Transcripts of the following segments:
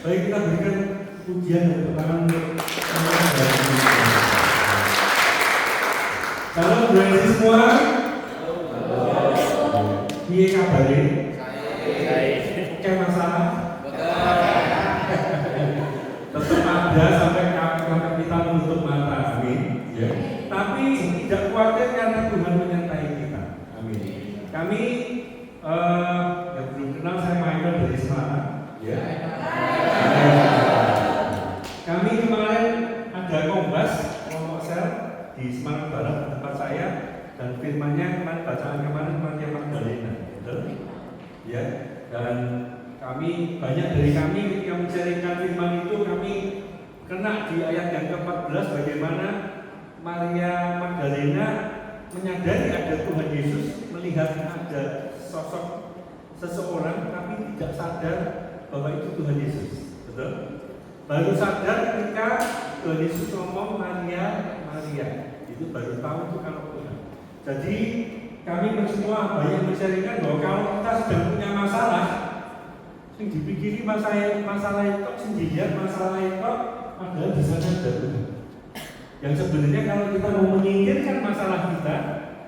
Baik, kita berikan pujian dan tepuk tangan untuk teman-teman dari Salam berarti semua. Piye kabare? Oke masalah? Tetap ada sampai kita menutup mata, amin. Ya. Tapi tidak khawatir karena Tuhan menyertai kita, amin. Kami yang belum kenal, saya Michael dari Semarang. Ya. Kami kemarin ada kombas kelompok sel di Semarang Barat tempat saya, dan firmannya kemarin bacaan kemarin Maria Magdalena, betul? Ya. Dan kami banyak dari kami yang menceritakan firman itu, kami kena di ayat yang ke-14 bagaimana Maria Magdalena menyadari ada Tuhan Yesus, melihat ada sosok seseorang tapi tidak sadar bahwa itu Tuhan Yesus, betul? Baru sadar ketika Tuhan Yesus ngomong Maria, Maria, itu baru tahu itu kalau Tuhan. Jadi kami semua banyak menceritakan bahwa kalau kita sedang punya masalah, yang dipikiri masalah itu, yang dilihat masalah itu, padahal di sana ada Tuhan. Yang sebenarnya kalau kita mau menyingkirkan masalah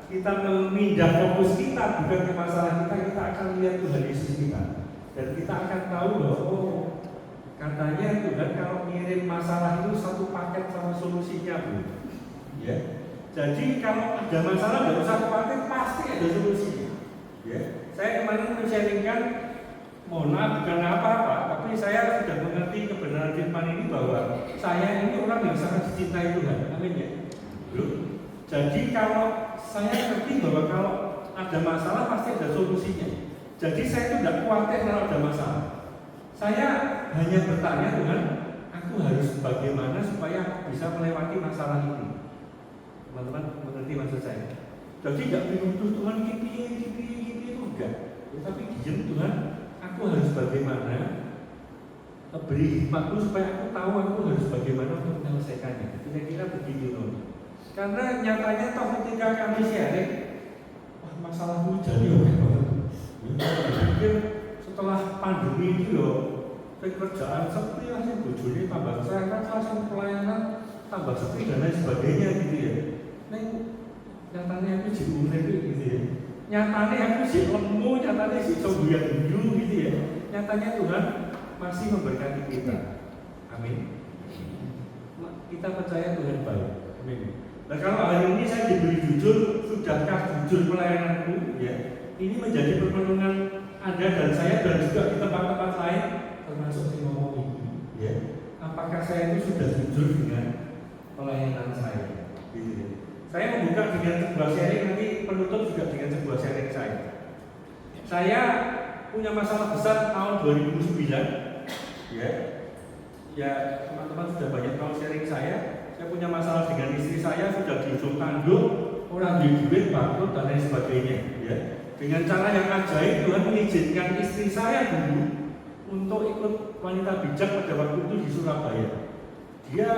kita memindah fokus kita bukan ke masalah kita akan lihat Tuhan Yesus kita, dan kita akan tahu bahwa katanya Tuhan kalau ngirim masalah itu satu paket sama solusinya, Bu. Ya. Jadi kalau ada masalah tidak usah khawatir, pasti ada solusinya. Ya. Saya kemarin men-sharingkan, mohon maaf bukan apa-apa, tapi saya sudah mengerti kebenaran firman ini bahwa saya ini orang yang sangat dicintai Tuhan. Amin ya. Jadi kalau saya ngerti bahwa kalau ada masalah pasti ada solusinya. Jadi saya itu tidak khawatir kalau ada masalah. Saya hanya bertanya, Tuhan, aku harus bagaimana supaya aku bisa melewati masalah ini. Teman-teman mengerti maksud saya? Jadi tidak bingung Tuhan kipi itu enggak. Tapi diam Tuhan, aku harus bagaimana beri hikmatku supaya aku tahu aku harus bagaimana untuk menyelesaikannya. Kira-kira begitu loh. Karena nyatanya toh ketika kami sharing, wah masalahku jadi oke banget. Mungkin setelah pandemi ini loh, pekerjaan sepi langsung bojone tambah saya langsung pelayanan tambah sepi dan lain sebagainya gitu ya. Neng nyatanya aku jadi urip gitu ya. Nyatanya aku sih lemu, nyatanya sih sobuyan dulu gitu ya. Nyatanya Tuhan masih memberkati kita. Amin. Kita percaya Tuhan baik. Amin. Nah kalau hari ini saya diberi jujur, sudahkah jujur pelayananku? Ya, ini menjadi permenungan Anda dan saya dan juga di tempat-tempat lain, termasuk di ngomong ini. Ya, apakah saya itu sudah jujur dengan pelayanan saya? Gitu ya. Saya membuka dengan sebuah sharing, nanti penutup juga dengan sebuah sharing saya. Saya punya masalah besar tahun 2009. Ya teman-teman sudah banyak tahu sharing saya. Saya punya masalah dengan istri saya, sudah di ujung tanduk, orang di duit, bangkrut dan lain sebagainya. Ya. Dengan cara yang ajaib Tuhan mengizinkan istri saya dulu untuk ikut wanita bijak pada waktu itu di Surabaya. Dia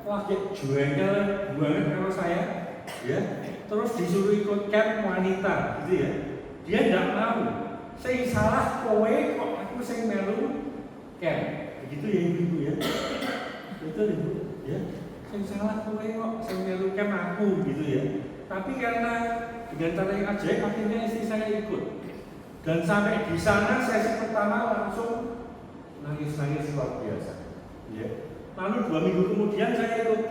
lagi jualnya banget kalau saya, ya. Terus disuruh ikut camp wanita, gitu ya. Dia tidak mau. Saya salah kowe kok aku saya melu camp, begitu ya ibu ya. Betul ibu, ya. Saya salah kowe kok saya melu camp aku, gitu ya. Tapi karena dengan cara yang ajaib akhirnya istri saya ikut. Dan sampai di sana sesi pertama langsung nangis-nangis luar biasa. Ya. Lalu 2 minggu kemudian saya ikut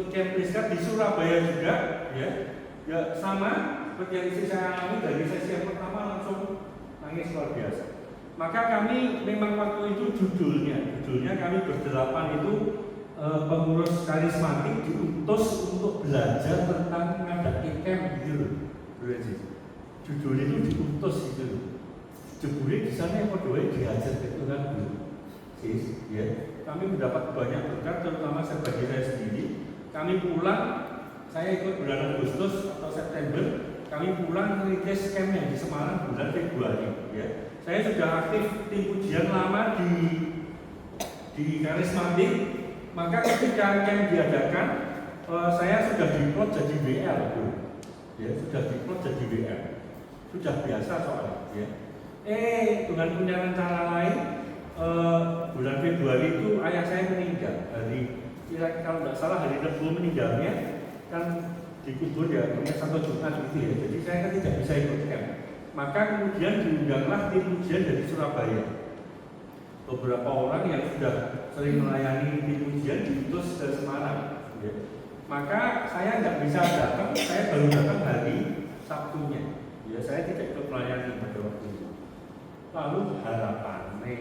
camp Priska di Surabaya juga, ya. Ya sama seperti yang istri saya alami, dari sesi yang pertama langsung nangis luar biasa. Maka kami memang waktu itu judulnya kami berdelapan itu pengurus karismatik diutus untuk belajar tentang ngadain camp gitu loh. Judul itu diutus gitu loh. Jebule di sana yang kedua diajar itu kan dulu. Ya. Kami mendapat banyak berkat, terutama bagi saya sendiri. Kami pulang, saya ikut bulan Agustus atau September. Kami pulang ke retreat camp yang di Semarang bulan Februari. Ya. Saya sudah aktif tim pujian lama di karismatik. Maka ketika camp diadakan, saya sudah diplot jadi WL, ya, sudah diplot jadi WL, sudah biasa soalnya. Ya. Tuhan punya rencana lain. Bulan Februari itu ayah saya meninggal. Kalau nggak salah hari Rabu meninggalnya, kan dikubur ya, punya satu Jumat gitu ya. Jadi saya kan tidak bisa ikut camp. Maka kemudian diundanglah tim ujian dari Surabaya. Beberapa orang yang sudah sering melayani tim ujian diutus ke Semarang. Ya. Maka saya nggak bisa datang, saya baru datang hari Sabtunya. Ya, saya tidak ikut melayani pada waktu itu. Lalu harapannya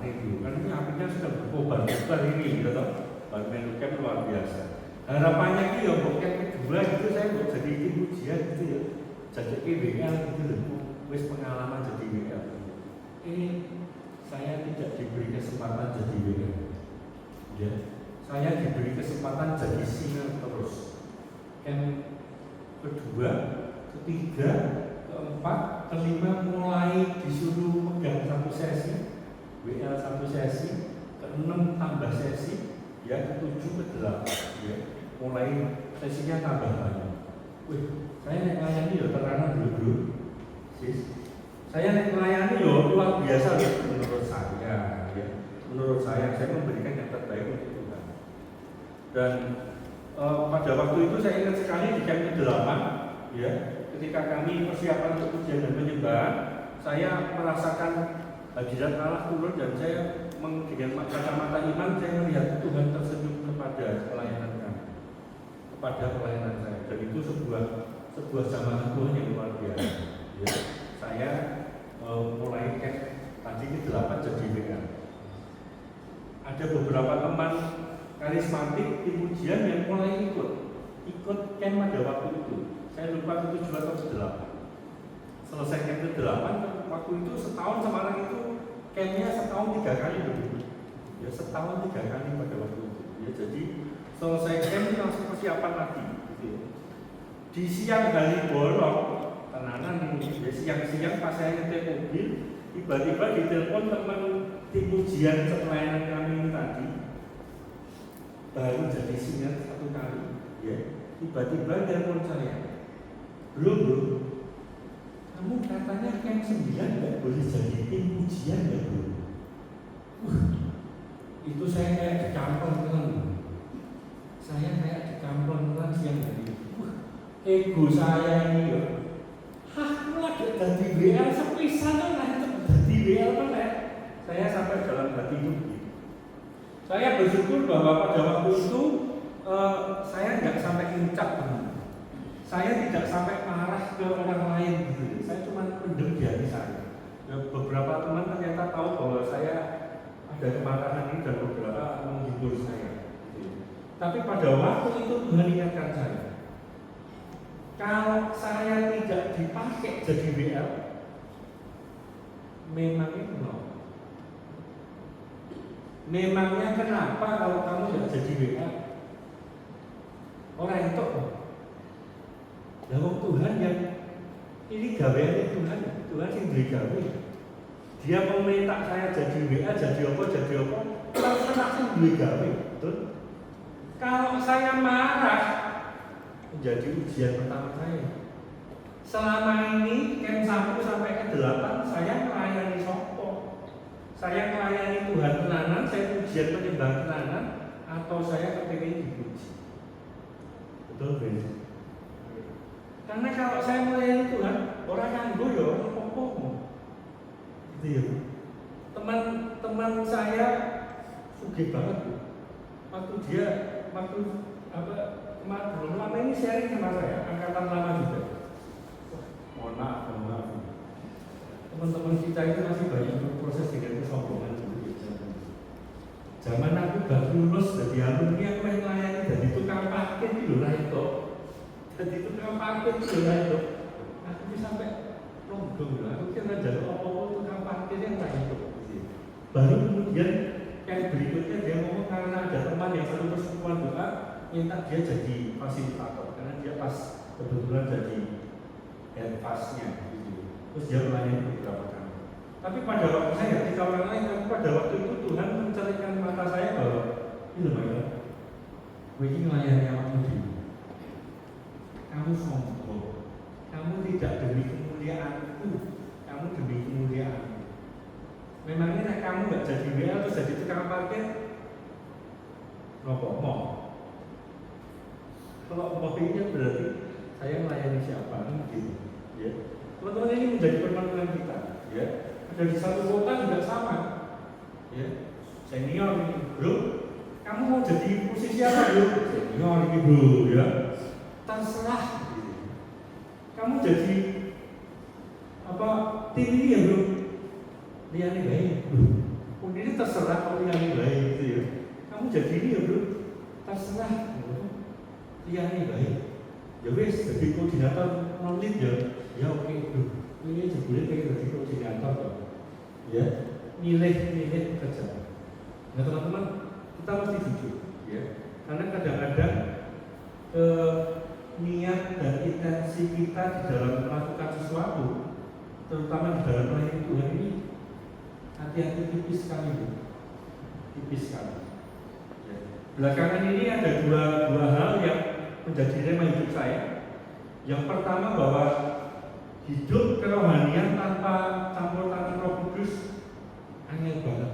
itu kan ini apinya sudah berkobar-kobar ini, gitu toh. Baru camp luar biasa. Harapannya itu ya bukan kedua itu saya mau jadi tim ujian gitu ya. Jadi WL gitu loh. Wis pengalaman jadi WL. Saya tidak diberi kesempatan jadi WL. Ya. Saya diberi kesempatan jadi singer terus. Yang kedua, ketiga, keempat, kelima mulai disuruh pegang satu sesi, WL satu sesi, keenam tambah sesi, ya ketujuh ke delapan, ya mulai sesinya tambah banyak. Saya naik melayani ya terkenal dulu, sis. Saya naik melayani ya luar biasa ya menurut saya, ya menurut saya memberikan yang terbaik untuk Tuhan. Dan pada waktu itu saya ingat sekali di camp ke-8, ya ketika kami persiapan untuk ujian dan penyembahan, saya merasakan hadirat Allah turun dan saya dengan kacamata iman saya melihat Tuhan tersenyum kepada pelayanan kami, kepada pelayanan saya. Dan itu sebuah jamaah Tuhan yang luar biasa. Ya, saya mulai tadi ke-8 jadi WA. Ada beberapa teman karismatik tim ujian yang mulai ikut camp pada waktu itu. Saya lupa itu 7 atau 8. Selesai camp ke-8, waktu itu setahun Semarang itu campnya setahun 3 kali begitu. Ya setahun 3 kali pada waktu itu. Ya jadi selesai camp langsung persiapan lagi. Gitu ya. Di siang hari bolong, tenanan ini. Ya, siang-siang pas saya nyetir mobil, tiba-tiba ditelepon teman tim ujian pelayanan kami ini tadi. Baru jadi sinyal 1 kali. Ya tiba-tiba telepon saya. Bro, kamu katanya camp 9 nggak boleh jadi tim ujian ya bro? Itu saya kayak dikampung kan. Saya kayak dikampung kan siang hari. Ego saya ini ya. Aku lagi jadi WL sepisan lah, jadi WL kan ya. Saya sampai dalam hati itu. Saya bersyukur bahwa pada waktu itu saya nggak sampai ngucap. Saya tidak sampai marah ke orang lain gitu. Saya cuma pendem di hati saya. Beberapa teman ternyata tahu bahwa saya ada kemarahan ini dan beberapa menghibur saya. Gitu. Tapi pada waktu itu Tuhan ingatkan saya, kalau saya tidak dipakai jadi WL, memangnya kenapa? Memangnya kenapa kalau kamu tidak jadi WL? Orang itu Lalu Tuhan yang ini gaweannya Tuhan yang beri gawe. Dia meminta saya jadi WA, jadi apa, terserah sing beri gawe, betul? Kalau saya marah, menjadi ujian pertama saya. Selama ini camp 1 sampai ke-8 saya melayani sopo. Saya melayani Tuhan tenanan, saya ujian penyembah tenanan, atau saya kepingin dipuji. Betul, Ben? Karena kalau saya melayani Tuhan, orang yang ya orang pokok. Gitu ya. Teman-teman saya sugih banget. Kemarin belum lama ini sharing sama saya, angkatan lama juga. Mohon maaf. Teman-teman kita itu masih banyak berproses dengan kesombongan gitu. Zaman aku baru lulus dari alumni, aku yang melayani dari tukang parkir itu lah itu. Jadi tukang parkir itu lah itu. Aku bisa sampai lombong lah. Aku kira jalur apa-apa tukang parkir yang lain itu. Baru kemudian yang berikutnya dia ngomong karena ada teman yang satu persekutuan doa minta dia jadi fasilitator karena dia pas kebetulan jadi head pasnya gitu. Terus dia melayani beberapa kali. Tapi pada waktu saya ketika orang lain, tapi pada waktu itu Tuhan mencerahkan mata saya bahwa ini loh, gue ini melayani awakmu dhewe. Kamu sombong, kamu tidak demi kemuliaanku, kamu namun demi kemuliaan. Memangnya nek kamu nggak jadi WL atau jadi tukang parkir, ngopo mau? Kalau mau ini berarti saya melayani siapa? Gitu, ya. Teman-teman, ini menjadi permanfaatan kita, ya. Ada di satu kota juga sama, ya. Senior ini, bro, kamu mau jadi posisi apa, bro? Senior ini, bro, ya. Terserah. Gitu. Kamu jadi apa? Tim ini ya, bro. Liane baik, bro. Ini terserah kalau liane baik, gitu ya. Kamu jadi ini ya, bro. Terserah. Liane baik. Ya wes, jadi koordinator non-lead ya oke, bro. Ini jebule pengen jadi koordinator kok. Ya, milih kerja. Nah teman-teman, kita mesti jujur, ya. Karena kadang-kadang niat dan intensi kita di dalam melakukan sesuatu, terutama di dalam melayani Tuhan ini, hati-hati tipis sekali, bro. Tipis sekali. Ya. Belakangan ini ada dua hal yang menjadi tema hidup saya. Yang pertama, bahwa hidup kerohanian tanpa campur tangan Roh Kudus angel banget,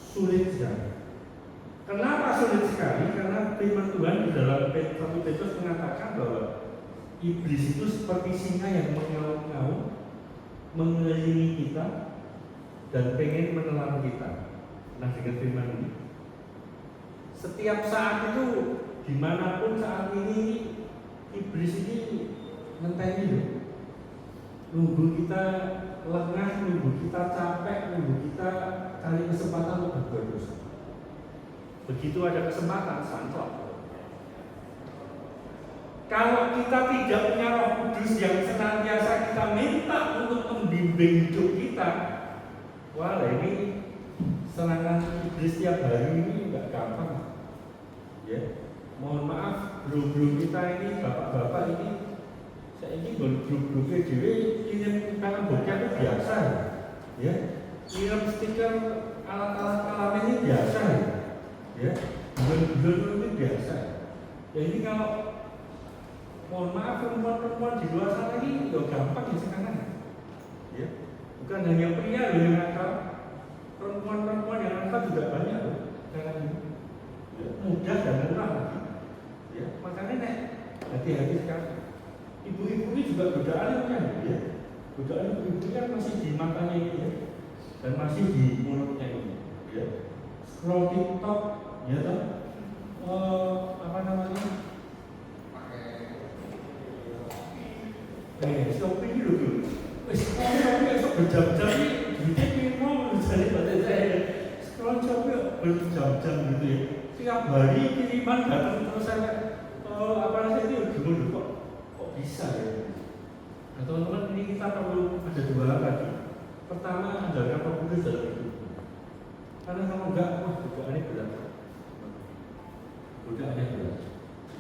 sulit sekali. Kenapa sulit sekali? Karena firman Tuhan di dalam 1 Petrus mengatakan bahwa iblis itu seperti singa yang mengaum-ngaum mengelilingi kita dan pengen menelan kita. Nah, dengan firman ini, setiap saat itu, dimanapun saat ini, iblis ini ngenteni loh. Nunggu kita lengah, nunggu kita capek, nunggu kita cari kesempatan untuk berbuat dosa. Begitu ada kesempatan, sancok. Kalau kita tidak punya Roh Kudus yang senantiasa kita minta untuk membimbing hidup kita, wah ini serangan iblis setiap hari ini nggak gampang. Ya, mohon maaf, bro-bro kita ini, bapak-bapak ini, saya ini bro-bro dewe kirim kangen bokeh itu biasa, ya. Kirim stiker alat-alat kelamin ini biasa, ya. Bulan-bulan itu biasa. Ya ini kalau mohon maaf, perempuan-perempuan di luar sana ini udah gampang ya sekarang, ya. Bukan hanya pria loh yang nakal, perempuan-perempuan yang nakal juga banyak loh sekarang ini. Ya, mudah dan murah lagi. Ya, makanya nek hati-hati sekali. Ibu-ibu ini juga godaan kan, ya. Godaan ibu-ibu kan masih di matanya ini, ya. Dan masih di mulutnya ini, ya. Scroll TikTok, ya toh. Apa namanya? Shopee ini loh. Shopee esok berjam-jam ini duitnya pinong jadi pada saya. Scroll Shopee berjam-jam gitu ya. Tiap hari kiriman datang terus saya apa namanya itu gimana kok bisa ya. Nah teman-teman, ini kita perlu ada dua hal lagi. Pertama, andalkan Roh Kudus dalam hidup. Karena kalau enggak, wah godaannya berat. Godaannya berat.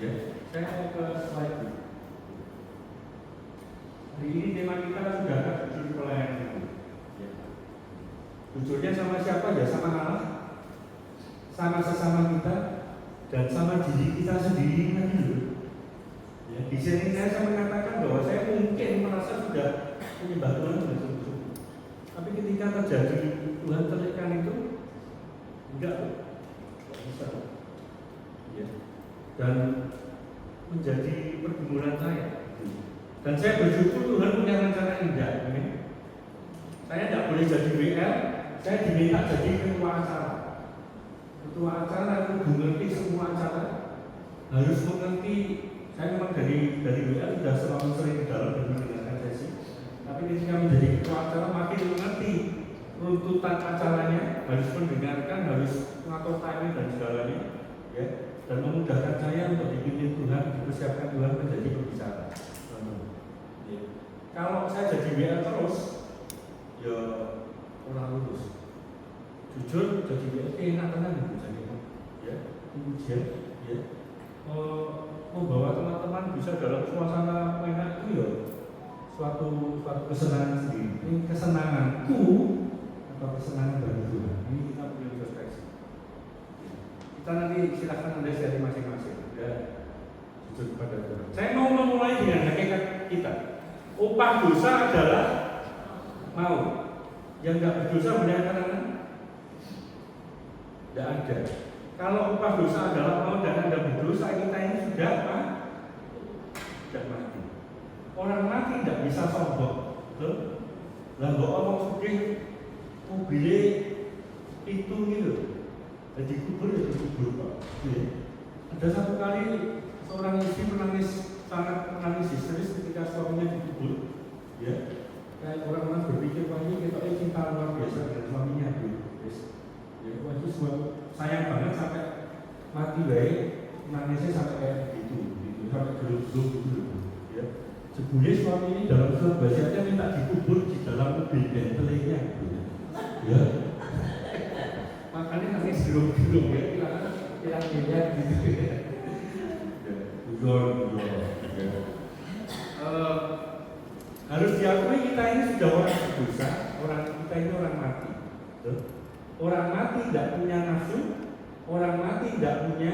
Ya, saya mau ke slide ini. Hari ini tema kita sudah ada jujur pelayanan. Ya. Jujurnya sama siapa? Ya sama Allah, sama sesama kita, dan sama diri kita sendiri lagi dulu. Ya, di sini saya mengatakan bahwa saya mungkin merasa sudah menyembah Tuhan dengan sungguh-sungguh. Tapi ketika terjadi Tuhan tekan itu, enggak bisa. Ya. Dan menjadi pergumulan saya. Dan saya bersyukur Tuhan punya rencana indah. Saya tidak boleh jadi WL, saya diminta jadi ketua acara. Ketua acara itu mengerti semua acara, harus mengerti. Saya memang dari WL sudah selalu sering dalam mendengarkan sesi. Tapi ketika menjadi ketua acara makin mengerti runtutan acaranya, harus mendengarkan, harus mengatur timing dan segalanya, ya. Dan memudahkan saya untuk dipimpin Tuhan, dipersiapkan Tuhan menjadi pembicara. Ya. Kalau saya jadi WL terus, ya kurang lulus. Jujur jadi WL enak tenang gitu, ya. Ujian, ya. Membawa teman-teman bisa dalam suasana enak itu ya suatu kesenangan sendiri. Ini kesenanganku atau kesenangan bagi Tuhan. Ini kita perlu introspeksi. Kita nanti silakan Anda dari masing-masing. Ya, jujur kepada Tuhan. Saya mau memulai dengan hakikat kita. Upah dosa adalah maut. Yang nggak berdosa benar kan? Tidak ada. Kalau upah dosa adalah maut dan Anda berdosa, kita ini sudah apa? Sudah mati. Orang mati tidak bisa sombong. Betul? Lah kok orang sugih mobilnya itu gitu. Jadi kubur ya kubur Pak. Ada satu kali seorang istri sangat menangis histeris ketika suaminya dikubur. Ya, kayak orang-orang berpikir wah ini kita cinta luar biasa dengan suaminya gitu. Ya, wah itu sayang banget sampai mati baik, nangisnya sampai kayak gitu, sampai geluk-geluk gitu. Ya, sebelumnya suami ini dalam surat wasiatnya minta dikubur di dalam mobil Bentley-nya. Ya, makanya nangis geluk-geluk ya, kira-kira gitu ya. Gudor. Harus diakui kita ini sudah orang berdosa, kita ini orang mati. Betul? Orang mati tidak punya nafsu, orang mati tidak punya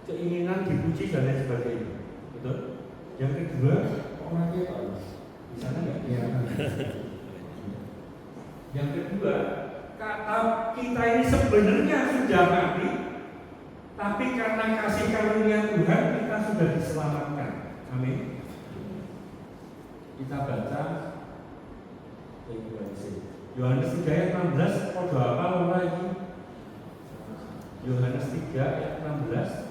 keinginan dipuji dan lain sebagainya. Betul? Yang kedua, orang mati di sana nggak kelihatan. Yang kedua, kata kita ini sebenarnya sudah mati, tapi karena kasih karunia Tuhan kita sudah diselamatkan. Amin. Kita baca Yohanes 3 ayat 16. Podo apa orang ini? Yohanes 3 ayat 16.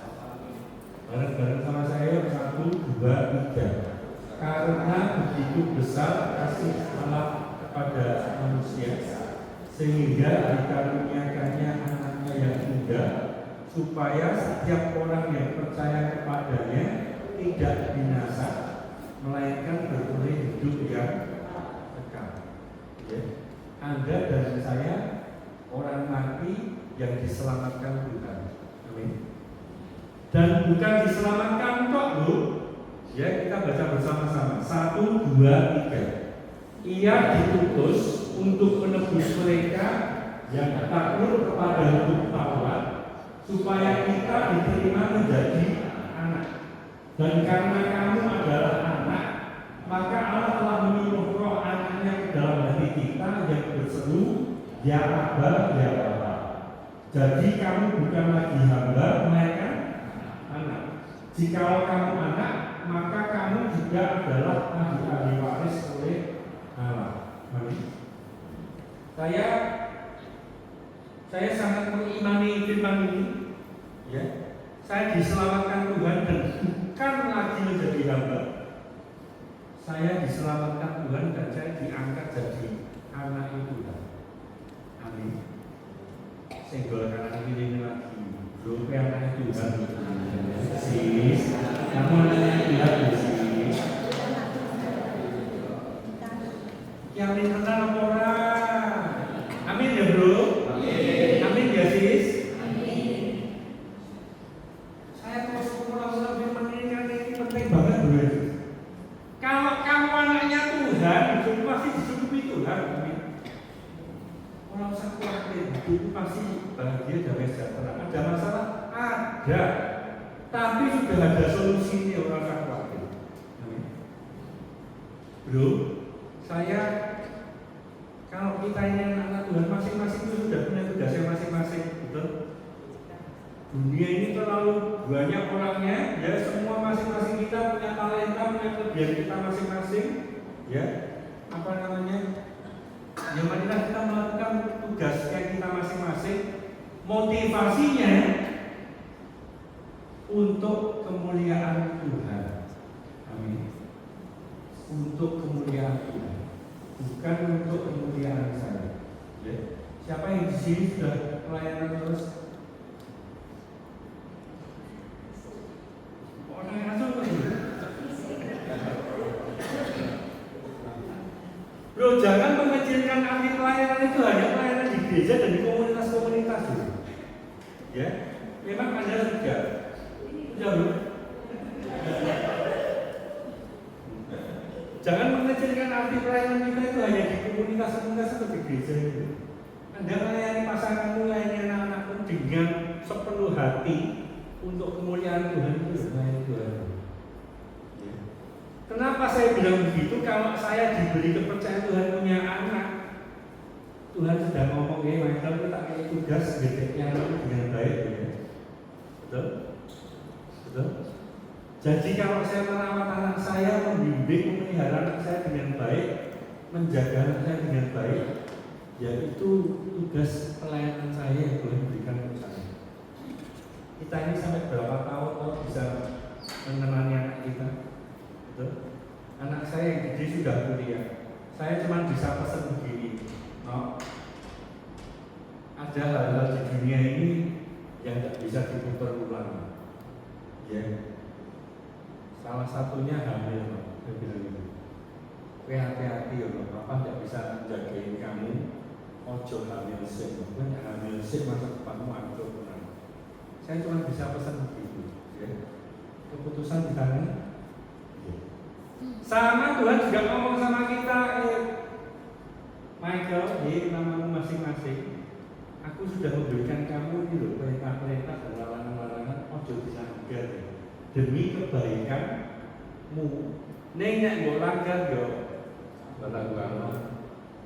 Bareng-bareng sama saya 1, 2, 3. Karena begitu besar kasih Allah kepada manusia, sehingga dikaruniakannya anaknya yang tunggal, supaya setiap orang yang percaya kepadanya tidak binasa, melainkan beroleh hidup yang kekal. Ya. Anda dan saya orang mati yang diselamatkan Tuhan. Amin. Dan bukan diselamatkan kok Bu. Ya, kita baca bersama-sama. 1, 2, 3. Ia diutus untuk menebus mereka yang takluk kepada hukum Taurat, supaya kita diterima menjadi anak. Dan karena kamu adalah anak, maka Allah telah meniup roh anaknya ke dalam hati kita yang berseru, Ya Aba, Ya Bapa. Jadi kamu bukan lagi hamba, melainkan anak. Jikalau kamu anak, maka kamu juga adalah ahli waris oleh Allah. Amin. Saya sangat mengimani firman ini. Ya, saya diselamatkan Tuhan dan bukan lagi menjadi hamba. Saya diselamatkan Tuhan dan saya diangkat jadi anak Tuhan. Amin. Senggol kanan kiri lagi. Bro, anak Tuhan. Sis, kamu anak Tuhan sis. Yang kenal apa orang? Amin ya bro. Amin ya sis. Itu pasti bahagia dan sejahtera. Ada masalah? Ada. Tapi sudah ada solusinya, orang usah khawatir. Bro, saya kalau kita ini anak Tuhan masing-masing itu sudah punya tugasnya masing-masing, betul? Dunia ini terlalu banyak orangnya, ya semua masing-masing kita punya talenta, punya kelebihan kita masing-masing, ya apa namanya? Ya marilah kita melakukan tugasnya kita masing-masing. Motivasinya untuk kemuliaan Tuhan. Amin. Untuk kemuliaan Tuhan, bukan untuk kemuliaan saya. Ya. Siapa yang di sini sudah pelayanan terus? Orang yang langsung Bro, jangan mengecilkan arti pelayanan itu hanya pelayanan di gereja dan di komunitas-komunitas itu. Ya, memang Anda sudah bro. Jangan mengecilkan arti pelayanan kita itu hanya di komunitas-komunitas atau di gereja itu. Anda melayani pasanganmu, melayani anak-anakmu dengan sepenuh hati untuk kemuliaan Tuhan itu melayani Tuhan. Ya. Kenapa saya bilang begitu? Kalau saya diberi kepercayaan Tuhan punya anak, Tuhan sudah ngomong, Michael, kita kasih tugas gedeknya dengan baik, ya. Betul? Betul? Jadi kalau saya merawat anak saya, membimbing, memelihara anak saya dengan baik, menjaga anak saya dengan baik, yaitu tugas pelayanan saya yang Tuhan berikan kepada saya. Kita ini sampai berapa tahun kalau bisa menemani anak kita? Betul? Anak saya yang gede sudah kuliah. Saya cuma bisa pesan begini, no, ada hal-hal di dunia ini yang tidak bisa diputar ulang. Ya. Salah satunya hamil, saya bilang gitu. Hati-hati ya, Papa tidak bisa jagain kamu. Ojo hamil sih, hamil sih masa depanmu hancur. Saya cuma bisa pesan begitu. Ya. Keputusan di tangan. Ya. Sama Tuhan juga ngomong sama kita, Michael, namamu masing-masing. Aku sudah memberikan kamu ini loh, perintah-perintah dan larangan-larangan. Ojo dilanggar demi kebaikanmu. Nek mbok langgar yo langgar.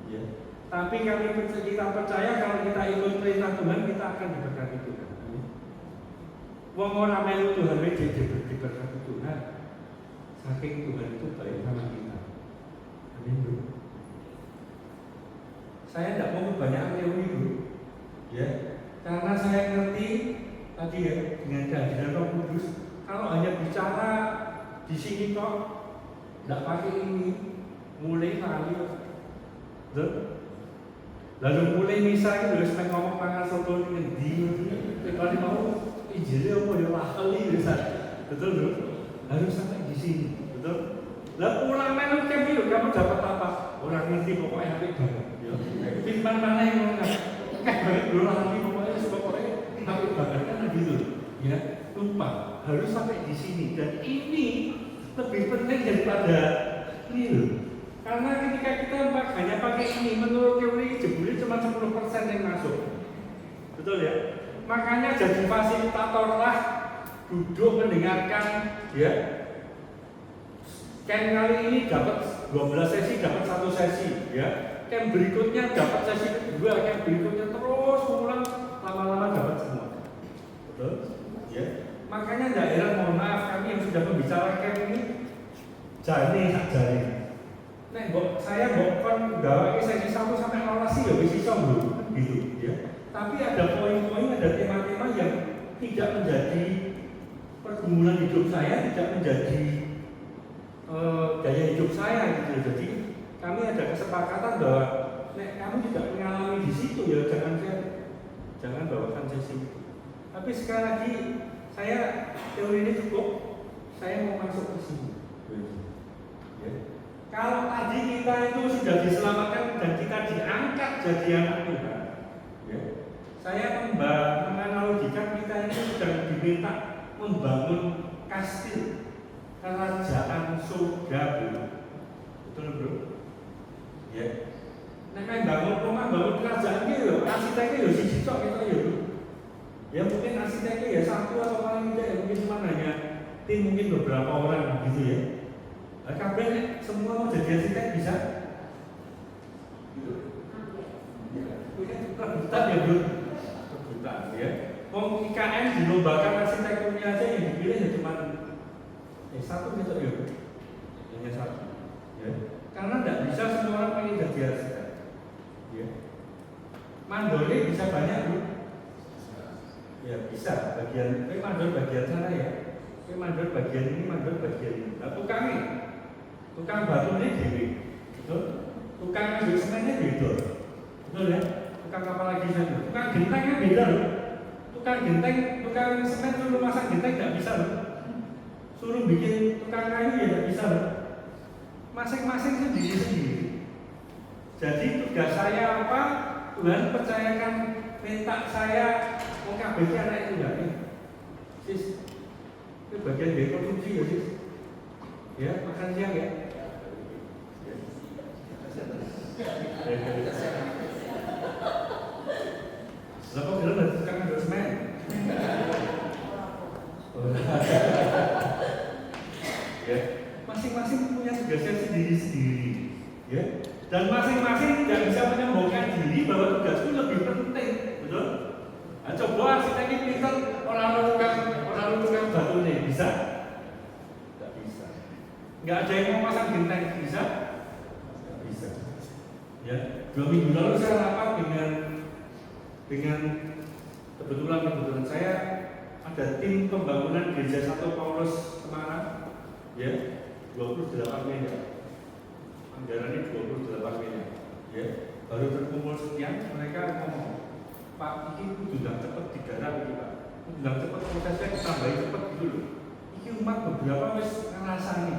Ya. Tapi kita percaya kalau kita ikut perintah Tuhan, kita akan diberkati Tuhan. Wong ora melu Tuhan wis diberkati Tuhan. Saking Tuhan itu baik sama kita. Amin, Bro. Saya tidak mau banyak teori, Bro. Ya, karena saya ngerti tadi ya dengan kehadiran Roh Kudus. Kalau hanya bicara di sini kok tidak pakai ini, mulai lali, betul? Lalu mulai misalnya harus ngomong pangan soto dengan di, kalau mau Injilnya apa ya wahali bisa, betul bro? Harus sampai di sini, betul? Lalu pulang melu kami kamu dapat apa? Orang ngerti pokoknya apa banget. Firman mana yang ngomong? Banget dulu lagi pokoknya pokoknya apa banget kan gitu, ya lupa harus sampai di sini dan ini lebih penting daripada ini loh. Karena ketika kita hanya pakai ini menurut teori jebule cuma 10% yang masuk, betul ya? Makanya jadi fasilitator lah, duduk mendengarkan, ya. Camp kali ini dapat 12 sesi, dapat 1 sesi, ya. Camp berikutnya dapat sesi kedua, camp berikutnya terus mengulang, lama-lama dapat semua, betul? Ya. Makanya daerah mohon maaf kami yang sudah membicara camp ini, jari. Nek saya kon gawe sesi 1 sampai 12 ya wis iso lho, gitu, ya. Tapi ada poin-poin, ada tema-tema yang tidak menjadi pergumulan hidup saya, tidak menjadi gaya hidup saya gitu. Jadi kami ada kesepakatan bahwa nek kamu tidak mengalami di situ ya jangan bawakan sesi itu. Tapi sekali lagi saya teori ini cukup, saya mau masuk ke sini. Ya. Kalau tadi kita itu sudah diselamatkan dan kita diangkat jadi anak Tuhan, ya. Saya menganalogikan kita ini sedang diminta membangun kastil kerajaan surga, bro. Betul bro? Ya. Nek bangun rumah, bangun kerajaan ini loh, arsiteknya loh siji tok kita ya. Ya mungkin arsiteknya ya satu atau paling tidak ya mungkin cuma hanya tim mungkin beberapa orang gitu ya. Kabeh semua mau jadi arsitek bisa? Gitu. Rebutan ya bro. Ya, Wong IKN dilombakan arsitekturnya aja yang dipilih ya cuma satu gitu ya, hanya satu. Ya. Karena tidak bisa semua orang pengen jadi arsitek. Ya. Mandornya bisa banyak bro. Ya bisa, bagian mandor bagian sana ya. Mandor bagian ini, mandor bagian ini. Nah, tukang batu ini dewi, betul? Tukang ambil semennya beda, betul ya? Tukang apa lagi sana? Tukang gentengnya beda loh. Tukang genteng, tukang semen suruh masang genteng tidak bisa loh. Suruh bikin tukang kayu ya tidak bisa loh. Masing-masing sendiri-sendiri. Jadi tugas saya apa? Tuhan percayakan minta saya mau KBK anak itu enggak nih? Sis, itu bagian dari konsumsi ya sis. Ya, makan siang ya. Siapa bilang dari tukang ambil semen? Ya, masing-masing Ya. Dan masing-masing tidak bisa menyombongkan diri bahwa tugas itu lebih penting, betul? Nah, coba arsitek ini pinter orang tukang batu nih, bisa? Tidak bisa. Nggak ada yang mau pasang genteng, bisa? Tidak bisa. Ya, 2 minggu lalu saya rapat dengan kebetulan saya ada tim pembangunan gereja 1 Paulus Semarang, ya, 28 miliar. Anggarannya 28 miliar, ya. Baru terkumpul sekian, mereka ngomong, Pak, ini sudah cepat digarap ini, Pak. Sudah cepat prosesnya ditambahin cepat gitu loh. Ini umat beberapa wis ngerasani.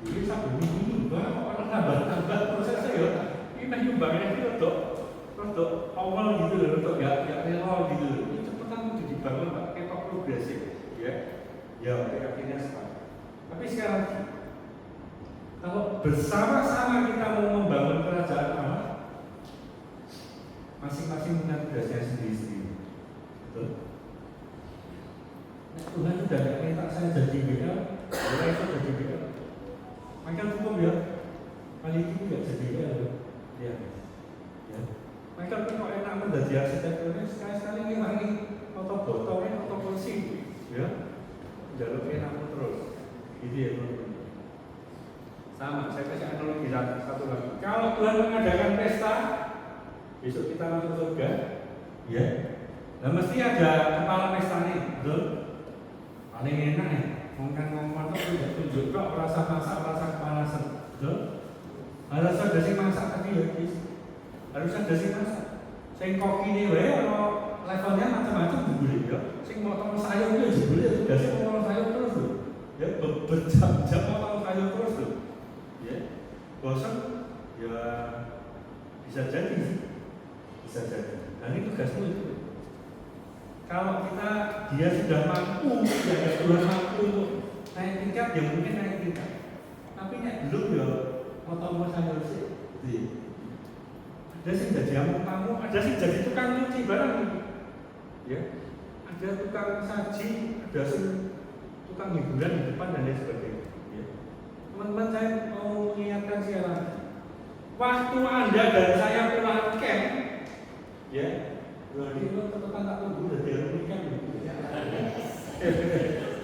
Jadi sampai minggu orang nambah prosesnya ya. Ini nyumbangnya itu untuk awal gitu loh, untuk gak rela gitu loh. Ini cepetan udah dibangun Pak, ketok progresif, ya. Ya, akhirnya sekarang. Tapi sekarang kalau bersama-sama kita mau membangun kerajaan Allah, masing-masing punya tugasnya sendiri-sendiri. Betul? Nah, Tuhan sudah tidak minta saya jadi BL, saya itu jadi BL. Michael cukup ya, kali itu tidak jadi BL. Ya. Ya. Michael pun kok enak menjadi arsitekturnya, sekali-sekali ngilangi foto-fotonya, foto kursi. Ya. Jalur enak terus. Gitu ya teman-teman. Sama, saya kasih analogi satu lagi. Kalau Tuhan mengadakan pesta, besok kita masuk surga, ya. Nah mesti ada kepala pesta nih, betul? Paling enak ya, ngomong tuh tidak tunjuk kok rasa masak, rasa kepanasan, betul? Harus ada sih masak tadi ya, harus ada sih masak. Sing koki nih, kalau levelnya macam-macam juga ya. Sing motong sayur itu juga ya, biasanya motong sayur terus loh, ya berjam-jam motong sayur terus loh. Ya, bosan ya bisa jadi. Nah ini tugasmu itu. Kalau dia sudah mampu, ya Tuhan mampu untuk naik tingkat, ya mungkin naik tingkat. Tapi nek belum ya, mau sayur sih. Ada sih jadi kamu, ada sih jadi tukang cuci barang. Ya, ada tukang saji, ada sih tukang hiburan di depan dan lain sebagainya. Teman-teman saya mau mengingatkan sekarang, waktu Anda dan saya pulang camp, ya, berarti lo teman tak tunggu dari weekend.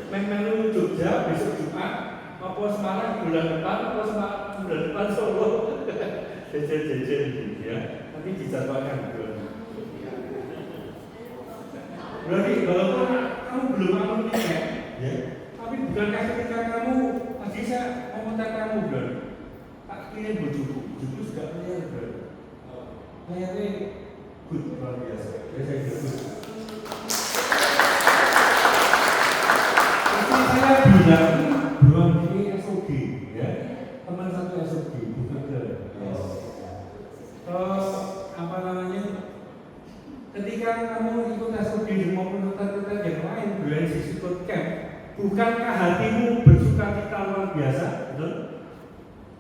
Menu Jogja besok Jumat, apa Semarang bulan depan Solo, jejen ya, nanti dijadwalkan. Berarti walaupun kamu belum alumni camp, ya, tapi bukankah ketika kamu tadi saya komentar kamu bro, tak kirim bujuku juga player bro, playernya good luar biasa, saya good. Tapi saya bilang belum ini SOG, ya, teman satu SOG bukan ke. Terus apa namanya? Ketika kamu ikut SOG maupun tetap yang lain, berani ikut camp. Bukankah hatimu bersuka cita luar biasa, betul?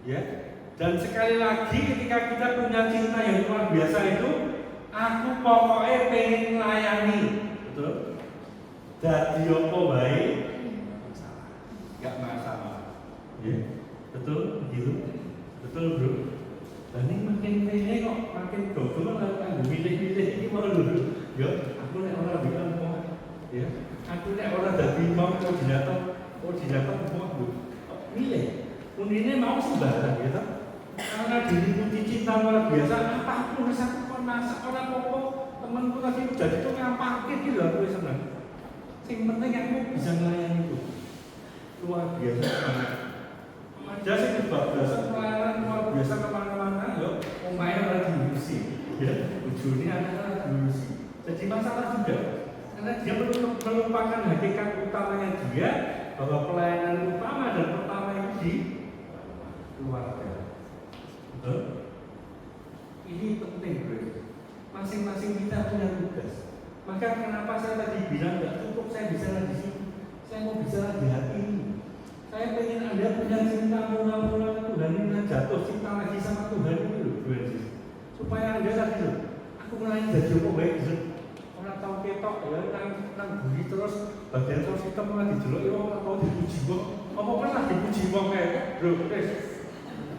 Ya. Dan sekali lagi ketika kita punya cinta yang luar biasa itu, aku pokoknya pengen melayani, betul? Jadi apa baik, nggak masalah, ya, betul, begitu, betul bro. Dan ini makin pengen kok, makin dodo kan, milih-milih ini mau dulu, ya, aku nih orang bilang kok, ya. Aku nek orang dadi mau koordinator mau milih. Unine mau sembarang ya toh. Karena diriku cinta luar biasa, apapun aku kon masak ora apa-apa, temanku lagi jadi itu ngampake iki lho aku seneng. Sing penting aku bisa melayani itu. Luar biasa banget. Ada sing kebablasan pelayanan luar biasa kemana-mana yo, omahe ora diurusi. Ya, ujune anak-anak diurusi. Jadi masalah juga. Karena dia melupakan hakikat utamanya dia, bahwa pelayanan utama dan pertama itu di keluarga. Betul? Ini penting bro. Masing-masing kita punya tugas. Maka kenapa saya tadi bilang nggak cukup saya bicara di sini. Saya mau bicara di hati ini. Saya pengen Anda punya cinta mula-mula Tuhan ini, jatuh cinta lagi sama Tuhan itu bro. Supaya Anda tadi loh, aku mulai jadi apa baik gitu. Tahu ketok ya nang buri terus bagian terus kita malah dijeluk ya ora tau dipuji wong apa kan lah dipuji wong kae bro wis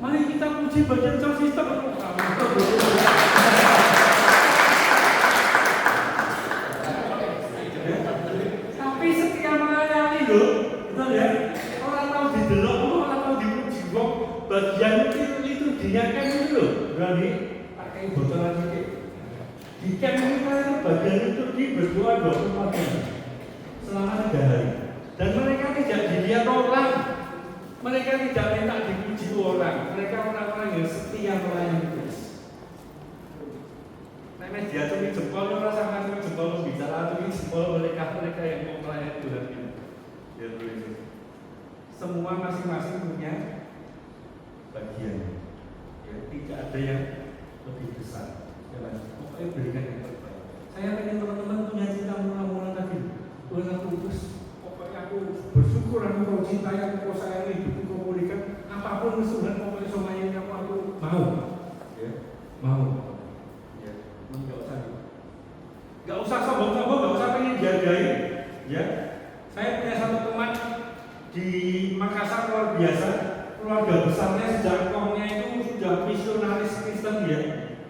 Mari kita puji bagian sound system. Tapi setiap melayani loh, betul ya? Orang tahu didelok, orang tahu dipuji kok. Bagian itu dinyatakan itu loh. Berani pakai bocoran sedikit. Di camp kita itu bagian itu berdoa 24 jam selama 3 hari. Dan mereka tidak dilihat orang, mereka tidak minta dipuji orang, mereka orang-orang yang setia melayani Tuhan. Nah, media itu jempol, orang sama jempol bicara itu jempol mereka yang mau melayani Tuhan ini. Ya, semua masing-masing punya bagian. Ya, tidak ada yang lebih besar. Pokoknya berikan yang terbaik. Saya ingin teman-teman punya cinta mula-mula tadi. Tuhan aku terus, pokoknya aku bersyukur aku kau cintai, aku kau sayangi, hidupku kau pulihkan. Apapun Tuhan pokoknya semuanya aku mau. Ya, mau. Ya, nggak usah sombong-sombong, nggak usah pengen dihargai. Ya, saya punya satu teman di Makassar luar biasa. Keluarga besarnya sejak komnya itu sudah misionaris Kristen ya,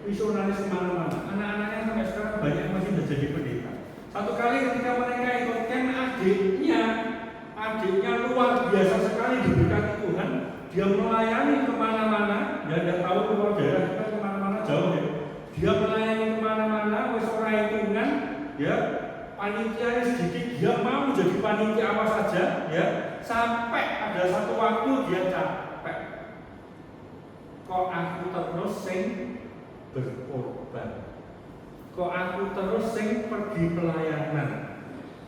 misionaris kemana-mana. Anak-anaknya sampai sekarang banyak masih menjadi pendeta. Satu kali ketika mereka ikut camp, adiknya luar biasa sekali diberkati Tuhan. Dia melayani kemana-mana, ya tidak tahu keluar daerah kita kemana-mana jauh ya. Dia melayani kemana-mana, wes orang hitungan, ya. Panitia sedikit, dia mau jadi panitia apa saja, ya. Sampai ada satu waktu dia capek. Kok aku terus sing berkorban? Kok aku terus sing pergi pelayanan?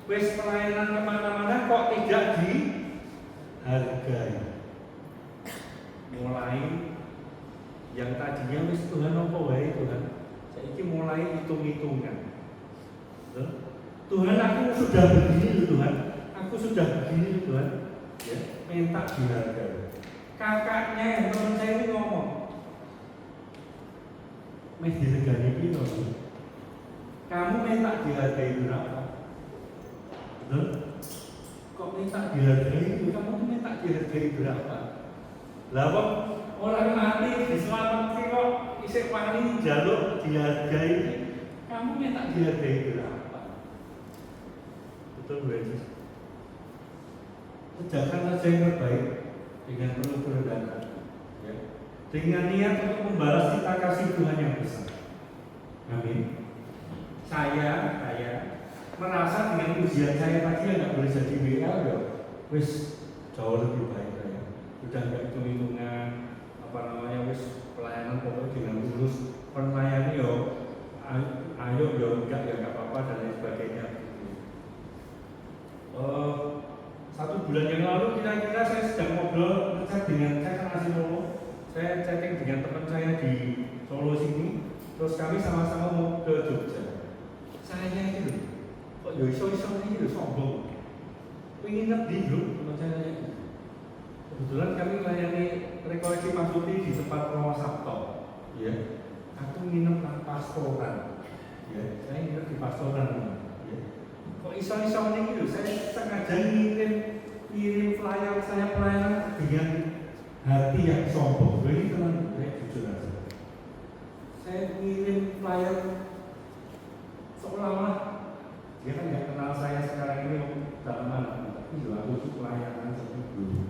Wis pelayanan kemana-mana kok tidak dihargai? Mulai yang tadinya wis Tuhan apa wae Tuhan, saiki mulai hitung-hitungan. Tuhan aku sudah begini loh Tuhan, aku sudah begini loh Tuhan. Ya, minta dihargai. Kakaknya yang teman saya ini ngomong, "Mes dihargai ini loh. Kamu minta dihargai berapa? Betul? Kok minta dihargai itu? Kamu tuh minta dihargai berapa? Lah orang mati diselamatkan kok isih wani jaluk dihargai. Kamu minta dihargai berapa?" Betul Bu. Kerjakan saja yang terbaik dengan penuh kerendahan, ya. Dengan niat untuk membalas cita kasih Tuhan yang besar. Amin. Saya merasa dengan ujian saya tadi yang nggak boleh jadi WL ya, wis jauh lebih baik ya. Sudah nggak hitung-hitungan wis pelayanan pokoknya dengan tulus, melayani yo, ayo yo enggak ya nggak apa-apa dan lain sebagainya. 1 bulan yang lalu kira-kira saya sedang ngobrol dengan saya kan Solo. Saya chatting dengan teman saya di Solo sini. Terus kami sama-sama mau ke Jogja. Saya itu kok yo iso-iso ini lho sombong. Pengen ngerti bro teman saya. Kebetulan kami melayani rekoleksi Masuti di tempat Rawa Sabto. Ya. Aku nginep di pastoran. Ya, saya nginep di pastoran. Ya. Kok iso-iso ini lho, saya sengaja kirim flyer saya pelayanan dengan hati yang sombong. Ini teman saya jujur aja. Saya kirim flyer seolah-olah dia kan nggak kenal saya sekarang ini dalam mana, tapi aku itu pelayanan seperti dulu.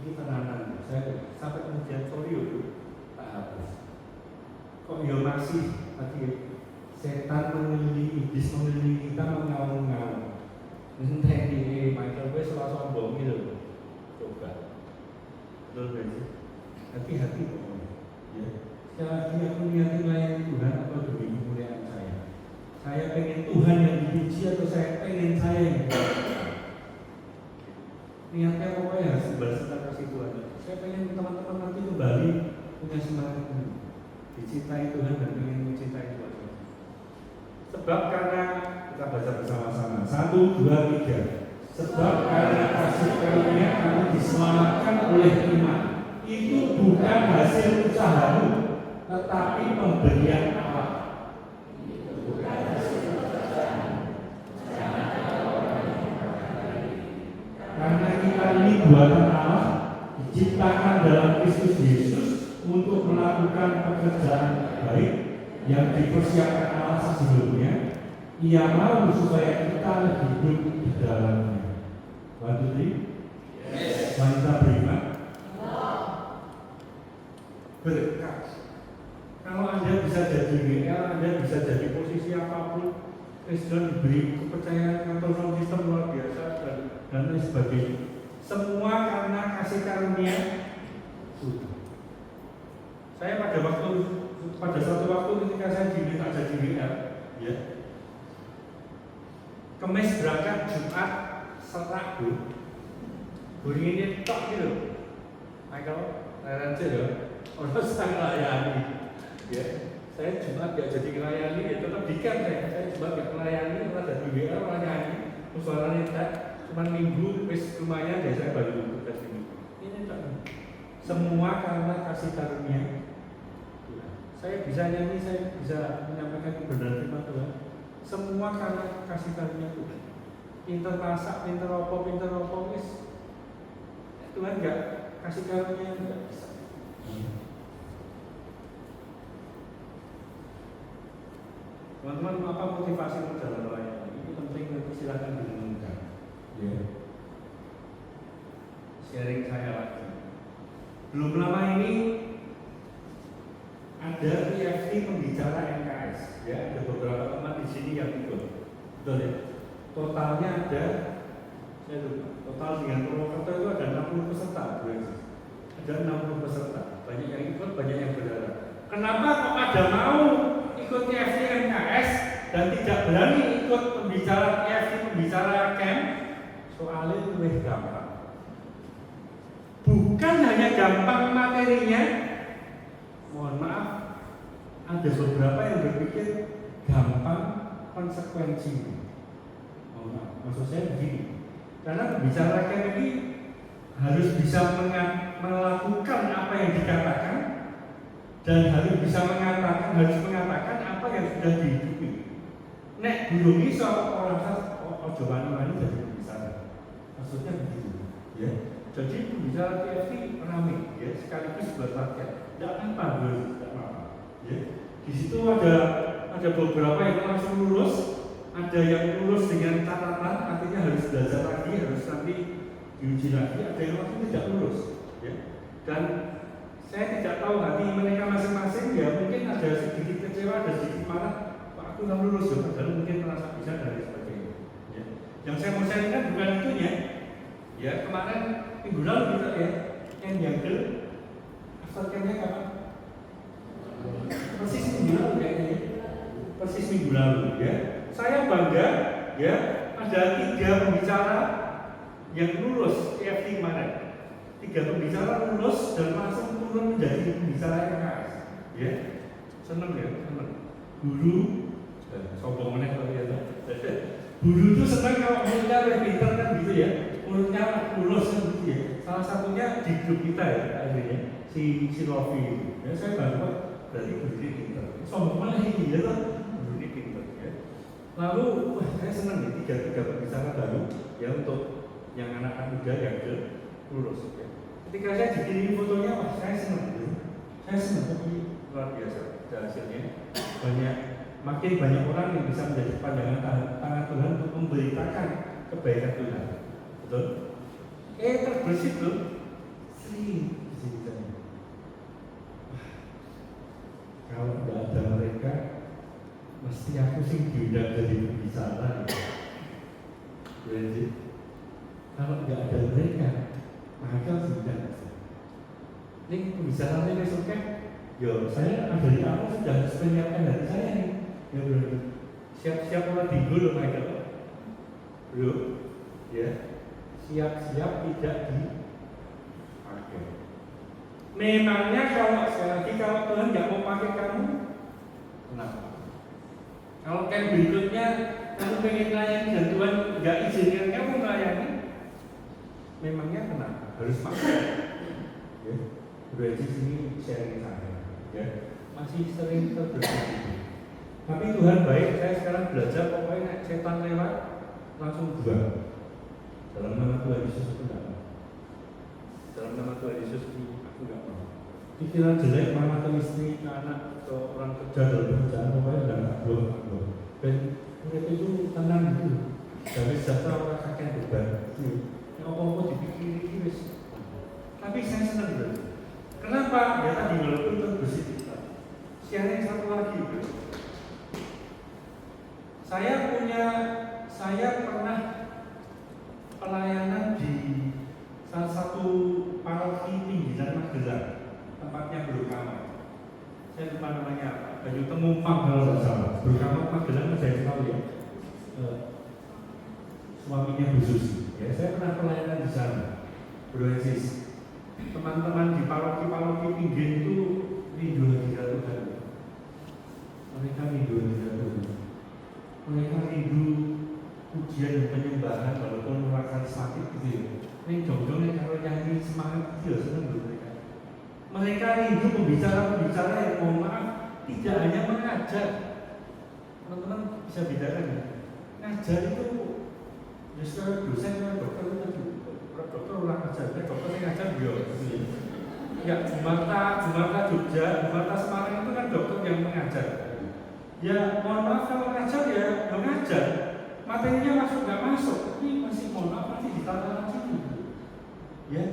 Ini tenanan, saya sampai kemudian sorry tak hapus. Kok ya masih tadi setan mengelilingi, iblis mengelilingi kita mengaum-ngaum. Entah ini Michael Bay selalu sombong gitu. Coba, betul betul. Hati-hati pokoknya. Ya. Sekali lagi aku niatin melayani Tuhan atau demi kemuliaan saya. Saya pengen Tuhan yang dipuji atau saya pengen saya yang dipuji. Niatnya pokoknya harus balas cita kasih Tuhan. Saya pengen teman-teman nanti kembali punya semangat ini, dicintai Tuhan dan pengen mencintai Tuhan. Sebab karena kita baca bersama-sama 1, 2, 3. Sebab karena kasih karunia kamu diselamatkan oleh iman. Itu bukan hasil usahamu, tetapi pemberian Allah. Bukan hasil usahamu. Karena kita ini buatan Allah, diciptakan dalam Kristus Yesus untuk melakukan pekerjaan baik yang dipersiapkan Allah sebelumnya. Ia mau supaya kita hidup di dalamnya. One, two, three. Yes. Wanita beriman. Berkat. Kalau Anda bisa jadi WL, Anda bisa jadi posisi apapun, Kristen diberi kepercayaan atau sound system luar biasa dan lain sebagainya. Semua karena kasih karunia. Saya pada satu waktu ketika saya diminta jadi WL, ya, Kemis berangkat, Jumat serak Guring ini tok gitu. Michael, saya ya, orang saya layani. Ya, saya Jumat gak jadi melayani, ya tetap dikan saya Jumat gak melayani, orang jadi WL, orang nyanyi, suaranya tak, cuma minggu, wis lumayan, ya saya baru tugas ini. Ini tak, semua karena kasih karunia. Saya bisa nyanyi, saya bisa menyampaikan kebenaran firman Tuhan. Semua karena kasih karunia Tuhan. Pinter masak, pinter apa, wis Tuhan gak kasih karunia, gak bisa. Teman-teman, apa motivasi dalam melayani? Ini penting, nanti silahkan direnungkan. Ya. Sharing saya lagi. Belum lama ini ada IFT pembicara NKS. Ya, ada beberapa teman di sini yang ikut. Betul ya? Totalnya ada, saya lupa. Total dengan Purwokerto itu ada 60 peserta. Ada 60 peserta. Banyak yang ikut, banyak yang berdarah. Kenapa kok ada mau ikut IFT NKS dan tidak berani ikut pembicara IFT pembicara camp? Soalnya lebih gampang. Bukan hanya gampang materinya, mohon maaf, ada beberapa yang berpikir gampang konsekuensinya. Mohon maaf, maksud saya begini, karena pembicara camp ini harus bisa melakukan apa yang dikatakan dan harus mengatakan apa yang sudah dihidupi. Nek belum bisa orang ojo wani jadi pembicara. Maksudnya begitu, ya. Jadi pembicara TFT ramai, ya, sekaligus buat rakyat. Tidak apa-apa, ya. Di situ ada beberapa yang langsung lulus, ada yang lulus dengan catatan, artinya harus belajar lagi, harus nanti diuji lagi. Ada yang langsung tidak lulus, ya. Dan saya tidak tahu hati mereka masing-masing, ya mungkin ada sedikit kecewa, ada sedikit marah. Pak, aku belum lulus, ya, padahal mungkin merasa bisa dan sebagainya. Ya. Yang saya mau sharingkan bukan itunya. Ya, kemarin minggu lalu kita ya, yang ke after camp-nya kapan? Persis minggu lalu kayaknya ya. Persis minggu lalu ya. Saya bangga ya, ada 3 pembicara yang lulus EFT kemarin. 3 pembicara lulus dan langsung turun menjadi pembicara NKS. Ya, seneng ya, seneng. Guru, sombong meneh kalau ya. Guru itu senang kalau muridnya lebih pintar kan gitu ya. Muridnya lulus kan gitu ya. Salah satunya di grup kita ya, akhirnya si Lofi itu. Ya saya bangga berarti guru ini pintar. Sombong meneh ini ya kan, guru ini pintar ya. Lalu saya senang nih 3 pembicara baru ya untuk yang anak-anak muda yang lulus ya. Ketika saya dikirim fotonya, wah saya senang gitu. Saya senang ini luar biasa hasilnya. Makin banyak orang yang bisa menjadi pandangan tangan Tuhan untuk memberitakan kebaikan Tuhan. Betul? Terbersih tuh sering disini. Kalau tidak ada mereka, mesti aku sih diundang jadi pembicara. Jadi, kalau tidak ada mereka, maka sudah. Ini pembicaranya besok kan? Yo, saya dari awal sudah menyiapkan dari saya nih. Ya bro, siap-siap orang tidur loh Michael. Bro, ya, siap-siap tidak dipakai. Memangnya kalau sekali lagi kalau Tuhan nggak mau pakai kamu, kenapa? Kalau kayak berikutnya kamu pengen melayani dan Tuhan nggak izinkan kamu melayani, memangnya kenapa? Harus pakai. Ya, berarti sini sharing saya, ya, masih sering terbersih. Tapi Tuhan baik, saya sekarang belajar pokoknya setan lewat langsung buang. Dalam nama Tuhan Yesus aku tidak mau. Dalam nama Tuhan Yesus aku tidak mau. pikiran jelek mana ke istri, ke anak, ke orang kerja dalam pekerjaan pokoknya udah belum. Dan mereka itu tenang gitu. Dari sejahtera orang kakek beban. Yang apa-apa dipikir wis. Tapi saya senang gitu. Kenapa? Ya tadi walaupun itu bersih kita. Yang satu lagi itu. Saya pernah pelayanan di salah satu paroki pinggiran Magelang, tempatnya Brukama. Saya lupa namanya apa, Bayu Temumpang kalau tidak salah. Brukama Magelang saya tahu ya. Suaminya Bu Susi. Ya, saya pernah pelayanan di sana. Broesis. Teman-teman di paroki-paroki pinggir itu rindu hadirat Tuhan. Mereka rindu hadirat Tuhan. Mereka rindu pujian dan penyembahan walaupun merasakan sakit gitu ya. Ini jong-jongnya kalau nyanyi semangat gitu ya, senang dulu mereka. Mereka rindu pembicara-pembicara yang mohon maaf tidak hanya mengajar. Teman-teman bisa bedakan ya. Ngajar itu ya sekarang dosen, dokter itu dokter orang ajar, dokter yang ngajar beliau gitu ya. Ya, Jumarta Jogja, Jumarta Semarang itu kan dokter yang mengajar. Ya, mohon maaf kalau ngajar ya mengajar. Materinya masuk nggak masuk, tapi masih mohon maaf masih ditata lagi. Ya,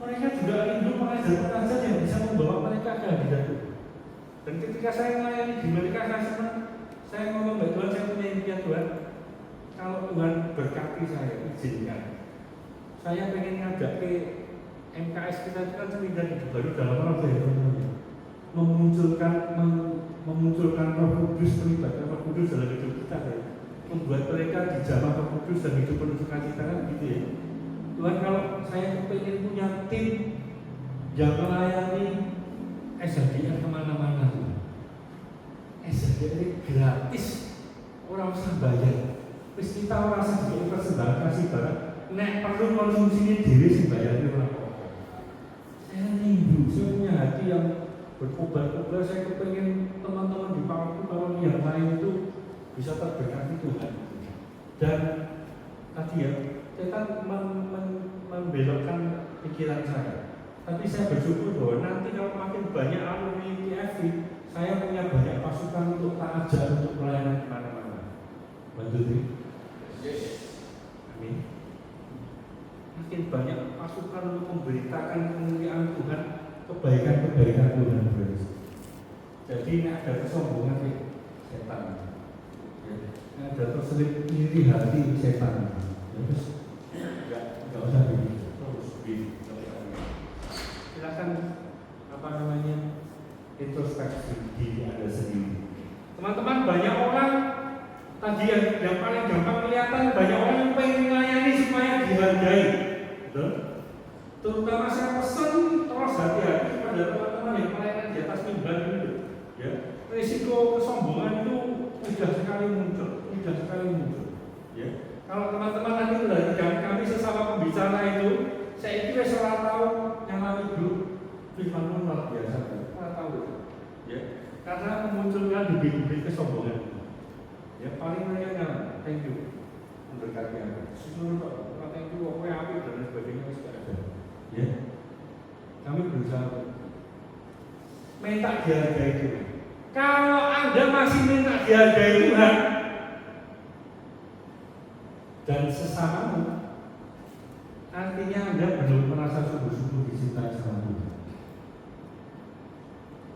mereka juga rindu pengajar-pengajar yang bisa membawa mereka ke hadirat Tuhan. Dan ketika saya melayani di mereka, saya senang. Saya ngomong, Mbak Tuhan, saya punya impian Tuhan. Kalau Tuhan berkati saya, izinkan. Saya pengen ngajak ke MKS kita kan Seringan Hidup Baru dalam orang saya memunculkan Roh Kudus, melibatkan Roh Kudus dalam hidup kita ya. Membuat mereka dijamah Roh Kudus dan hidup penuh sukacita kan gitu ya. Tuhan, kalau saya pengen punya tim yang melayani SHDR kemana-mana tuh. SHDR ini gratis, orang usah bayar. Terus kita orang usah bayar persembahan kasih barang. Nek perlu konsumsinya diri sih bayar itu orang. Saya rindu, saya punya hati yang berkobar-kobar. Saya kepengen teman-teman di paroki yang lain itu bisa terberkati Tuhan. Dan tadi ya, setan membelokkan pikiran saya. Tapi saya bersyukur bahwa nanti kalau makin banyak alumni PFV, saya punya banyak pasukan untuk tak ajar untuk pelayanan di mana-mana. Bantu nih. Amin. Makin banyak pasukan untuk memberitakan kemuliaan Tuhan, kebaikan-kebaikan Tuhan. Jadi ini ada kesombongan nih, setan. Ini ada terselip iri hati setan. Terus nggak usah begitu, terus silakan introspeksi diri Anda sendiri. Teman-teman, banyak orang tadi yang paling gampang kelihatan, banyak orang yang pengen melayani supaya dihargai. Betul? Terutama saya pesan terus hati-hati kepada teman-teman yang pelayanan di atas mimbar itu. Ya, risiko kesombongan itu mudah sekali muncul. Ya. Kalau teman-teman nanti perhatikan kami sesama pembicara itu, saya kira salah tahu yang namanya grup firman luar biasa, salah tahu itu. Ya, karena memunculkan bibit-bibit kesombongan. Ya, paling mereka thank you, memberkati Anda. Seluruh kok, thank you, kok apik dan sebagainya sudah ada. Ya, kami berusaha minta dihargai Tuhan. Kalau Anda masih minta dihargai Tuhan dan sesamamu, artinya Anda belum merasa sungguh-sungguh dicintai sama Tuhan.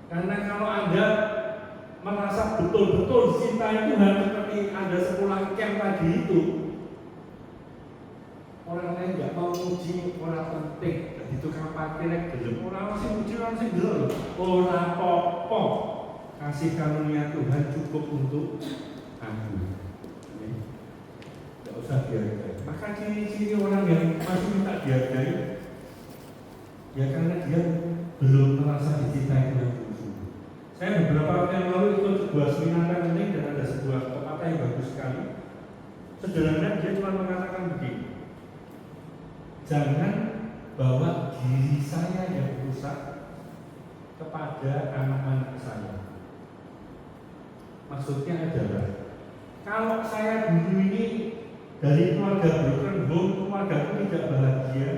Karena kalau Anda merasa betul-betul dicintai Tuhan seperti Anda sepulang camp tadi itu, orang lain nggak mau muji, orang penting, jadi tukang parkir belum, orang masih muji, orang masih belum, orang pokok kasih karunia Tuhan cukup untuk aku. Tidak usah dihargai. Maka ciri-ciri orang yang masih minta dihargai, ya karena dia belum merasa dicintai Tuhan. Saya beberapa waktu yang lalu ikut sebuah seminar parenting dan ada sebuah pepatah yang bagus sekali. Sederhana dia cuma mengatakan begini, jangan bawa diri saya yang rusak kepada anak-anak saya. Maksudnya adalah, kalau saya dulu ini dari keluarga broken home, keluargaku tidak bahagia,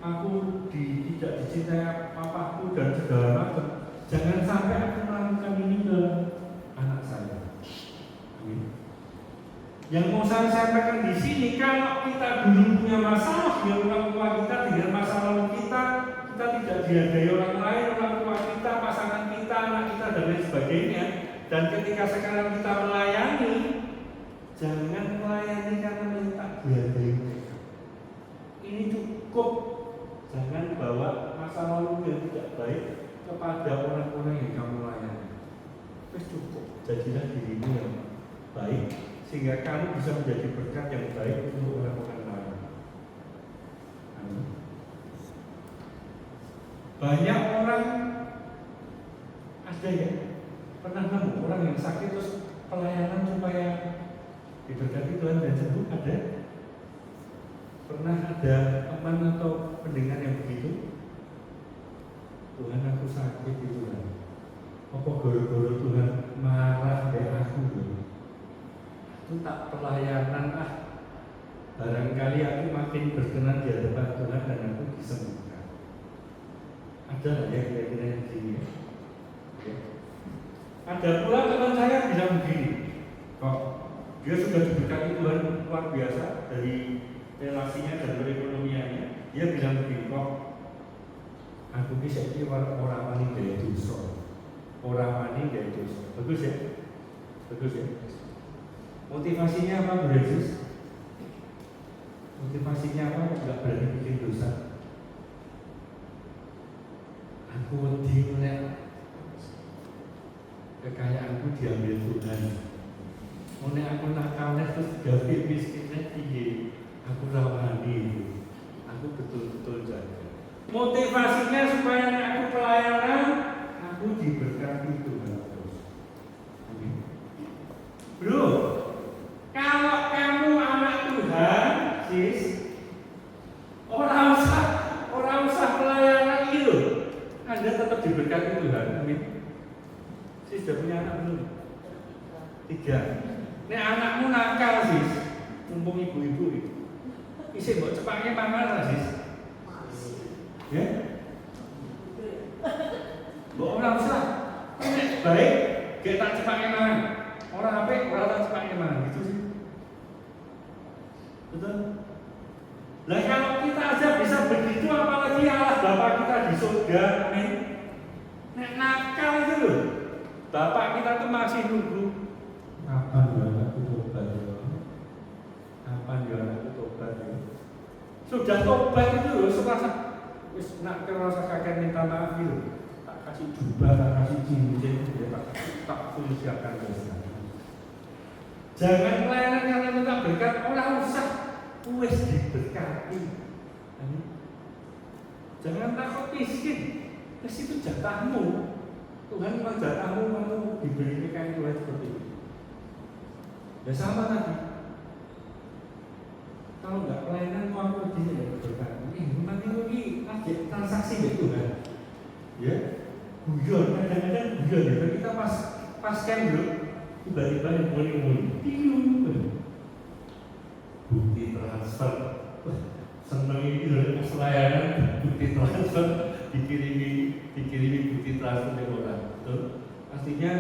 aku tidak dicintai papaku dan segala macam. Jangan sampai aku melakukan ini ke anak saya. Amin. Yang mau saya sampaikan di sini, kalau kita dulu punya masalah dengan orang tua kita, dengan masa lalu kita tidak dihargai orang lain, orang tua kita, pasangan kita, anak kita dan lain sebagainya. Dan ketika sekarang kita melayani, jangan melayani karena minta dihargai. Ini cukup. Jangan bawa masa lalu yang tidak baik kepada orang-orang yang kamu layani. Itu cukup. Jadilah dirimu yang baik, sehingga kamu bisa menjadi berkat yang baik untuk orang-orang lain. Amin. Banyak orang ada ya, pernah nemu orang yang sakit terus pelayanan supaya diberkati Tuhan dan sembuh, ada? Pernah ada teman atau pendengar yang begitu? Tuhan, aku sakit itu kan. Apa gara-gara Tuhan marah dari aku? Itu tak pelayanan barangkali aku makin berkenan di hadapan Tuhan dan aku disembuhkan. Ada lah ya kira-kira yang begini ya? Ada pula teman saya bilang begini, kok dia sudah diberkati Tuhan luar biasa dari relasinya dan perekonomiannya. Dia bilang begini, kok aku bisa ini orang wani gaya dosa, orang wani gaya dosa. Bagus ya? Bagus ya? Motivasinya apa, Bu Yesus? Motivasinya apa? Enggak berani bikin dosa. Aku wedi melihat kekayaanku diambil Tuhan. Mone aku nakalnya terus gawe miskinnya tinggi. Aku rawani. Aku betul-betul jaga. Motivasinya supaya aku pelayanan, aku diberkati Tuhan terus. Amin. Bro, kalau kamu anak Tuhan, sis, orang usah pelayanan itu, Anda tetap diberkati Tuhan. Amin. Sis sudah punya anak belum? 3. Nek anakmu nakal, sis, mumpung ibu-ibu itu, isi mbok cepatnya mangan, sis. Ya? Mbok orang usah. Nek baik, kita cepatnya mangan. Orang apa? Orang tak cepatnya mangan, gitu sih. Betul? Lah kalau kita aja bisa begitu, apalagi Allah Bapa kita di surga. Amin. Nek nakal itu loh, Bapak kita tuh masih nunggu. Kapan ya anakku tobat ya? Kapan ya anakku tobat ya? Sudah tobat itu loh, serasa wis nak kerasa kakek minta maaf gitu. Tak kasih jubah, tak kasih cincin, ya tak siapkan dosa. Jangan pelayanan karena minta berkat, orang usah wis diberkati. Jangan takut miskin, ke situ jatahmu. Tuhan memang jatahmu, kamu diberi kekayaan Tuhan seperti itu. Ya sama tadi. Kalau nggak pelayanan, aku begini ya berkat. Nanti lagi ada transaksi gitu kan? Ya, guyon, kadang-kadang guyon ya. Kita pas dulu, tiba-tiba yang mulai bingung. Bukti transfer, seneng ini loh, pelayanan bukti transfer dikirimi bukti transfer dari orang. Betul? Pastinya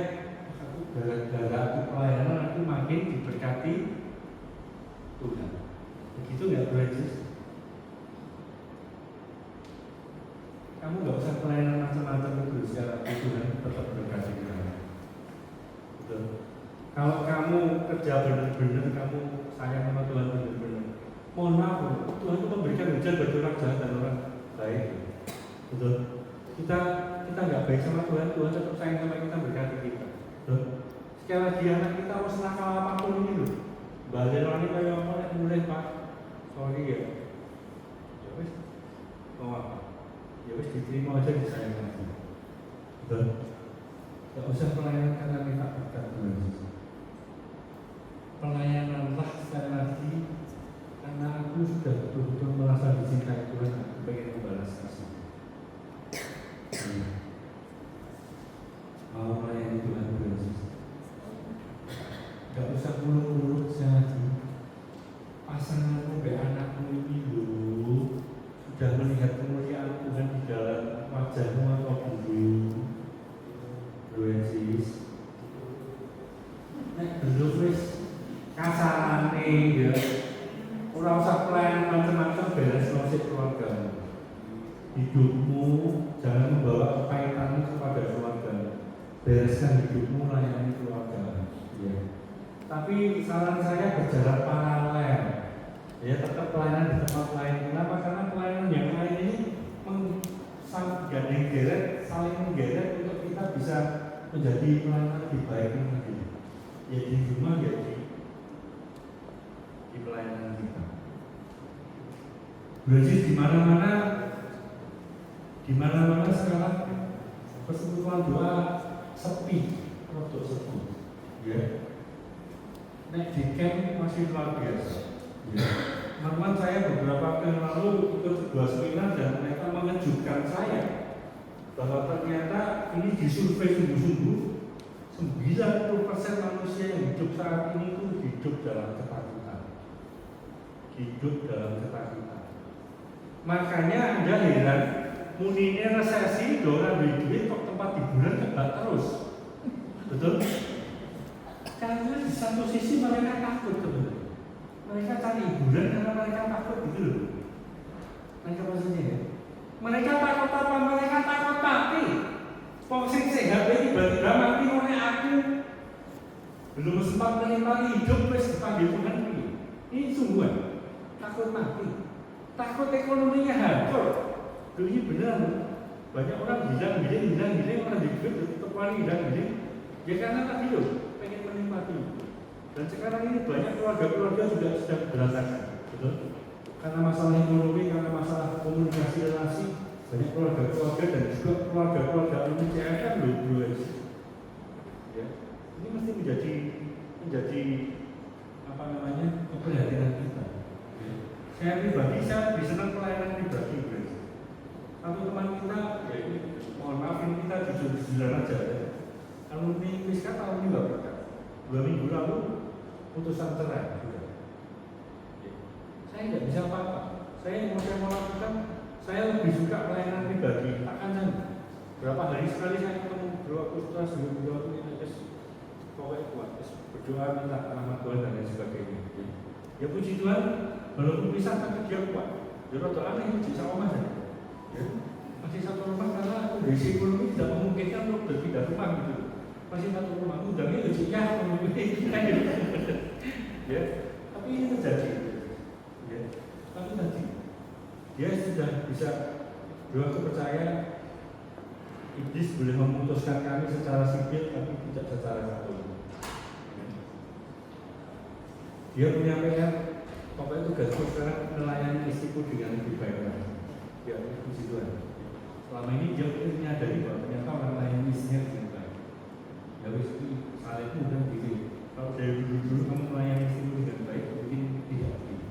aku gara-gara aku pelayanan aku makin diberkati Tuhan. Begitu nggak, Bro Yesus? Kamu nggak usah pelayanan macam-macam itu, secara Tuhan tetap berkati Tuhan. Betul? Kalau kamu kerja benar-benar, kamu sayang sama Tuhan benar-benar, mohon maaf, Tuhan itu memberikan hujan bagi orang jahat dan orang baik. Betul? Kita nggak baik sama Tuhan, Tuhan tetap sayang sama kita, berkati kita. Betul? Sekali lagi anak kita mau senakal apapun ini loh, balik orang ini kayak mulai Pak, sorry ya, ya wes, mau apa? Ya wes diterima aja, disayang lagi. Betul? Gak usah pelayanan karena minta berkat Tuhan. Pelayananlah sekali lagi karena aku sudah betul-betul merasa dicintai Tuhan, aku pengen membalas kasih. Mau melayani Tuhan Yesus. Gak usah muluk-muluk sekali. Pasanganmu be anakmu ini loh sudah melihat nek belum wis kasarane ya ora usah pelayan macam-macam, beres nasib keluarga. Hidupmu jangan membawa kekaitanmu kepada keluarga. Bereskan hidupmu, layani keluarga. Ya. Tapi saran saya berjalan paralel. Ya, tetap pelayanan di tempat lain. Kenapa? Karena pelayanan yang lain ini gandeng geret, saling menggeret untuk kita bisa menjadi pelayanan lebih baik lagi. Ya di rumah, ya di pelayanan kita. Berarti di mana-mana sekarang persekutuan doa sepi, rodok sepi. Ya. Nek di camp masih luar biasa. Ya. Teman-teman saya beberapa waktu yang lalu ikut sebuah seminar dan mereka mengejutkan saya bahwa ternyata ini disurvei sungguh-sungguh 90% manusia yang hidup saat ini itu hidup dalam ketakutan. Hidup dalam ketakutan. Makanya Anda heran, muninya resesi, orang duit kok tempat hiburan kebat terus. Betul? Karena di satu sisi mereka takut sebenarnya. Mereka cari hiburan karena mereka takut gitu loh. Mereka maksudnya ya. Mereka takut apa? Mereka takut mati. Posisi sehat ini tiba-tiba mati oleh aku. Belum sempat menikmati hidup, wis dipanggil Tuhan ini. Ini sungguhan. Takut mati. Takut ekonominya hancur. Ini benar. Banyak orang bilang orang hidup tetap wali bilang. Ya karena tadi loh, pengen menikmati. Dan sekarang ini banyak keluarga-keluarga juga sedang berantakan, betul? Karena masalah ekonomi, karena masalah komunikasi relasi, banyak keluarga-keluarga dan juga keluarga-keluarga alumni CFM belum. Ya, ini mesti menjadi apa namanya keprihatinan kita. Ya. Saya pribadi saya lebih senang pelayanan pribadi, guys. Satu teman kita, ya ini mohon maaf ini kita jujur-jujuran aja. Ya. Alumni Miska tahun ini berapa? 2 minggu lalu putusan cerai juga. Ya. Saya tidak bisa apa-apa. Saya mau lakukan, saya lebih suka pelayanan pribadi. Takkan saya berapa hari sekali saya ketemu berdoa putus, berdoa terus pokoknya kuat, berdoa minta rahmat Tuhan dan lain sebagainya. Ya puji Tuhan, walaupun pisah tapi dia kuat. Dia roda aneh itu bisa omah saja. Ya. Masih satu rumah karena kondisi ekonomi tidak memungkinkan untuk berpindah rumah gitu. Masih satu rumah, undangnya ya, ya, tapi ini terjadi, ya, tapi tadi dia sudah bisa doa kepercayaan. Iblis boleh memutuskan kami secara sipil, tapi tidak secara katolik. Dia punya PR, pokoknya tugasku sekarang melayani istriku dengan lebih baik lagi. Ya, puji Tuhan. Selama ini dia menyadari bahwa ternyata orang melayani istrinya dengan baik. Ya wis salib mudah gitu. Kalau dari dulu kamu melayani istri dengan baik, mungkin tidak begitu.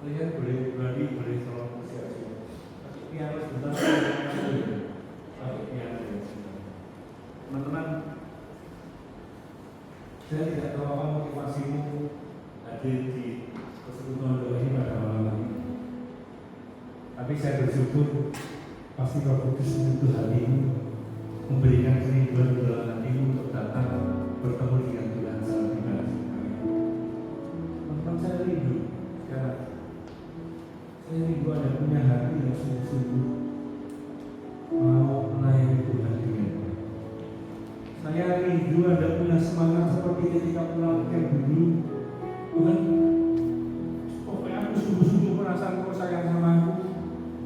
Lihat boleh tolong persiapkan. Tapi harus benar. Teman-teman, saya tidak tahu apa motivasimu hadir di persekutuan doa ini pada malam ini. Tapi saya bersyukur pasti Roh Kudus menyentuh hatimu, memberikan kerinduan dalam hatimu untuk datang bertemu dengan Tuhan secara pribadi. Teman-teman, saya rindu sekarang. Saya rindu ada punya hati yang sungguh-sungguh mau melayani Tuhan dengan baik. Saya rindu ada punya semangat seperti ketika melakukan dulu. Tuhan, pokoknya aku sungguh-sungguh merasa Kau sayang sama aku.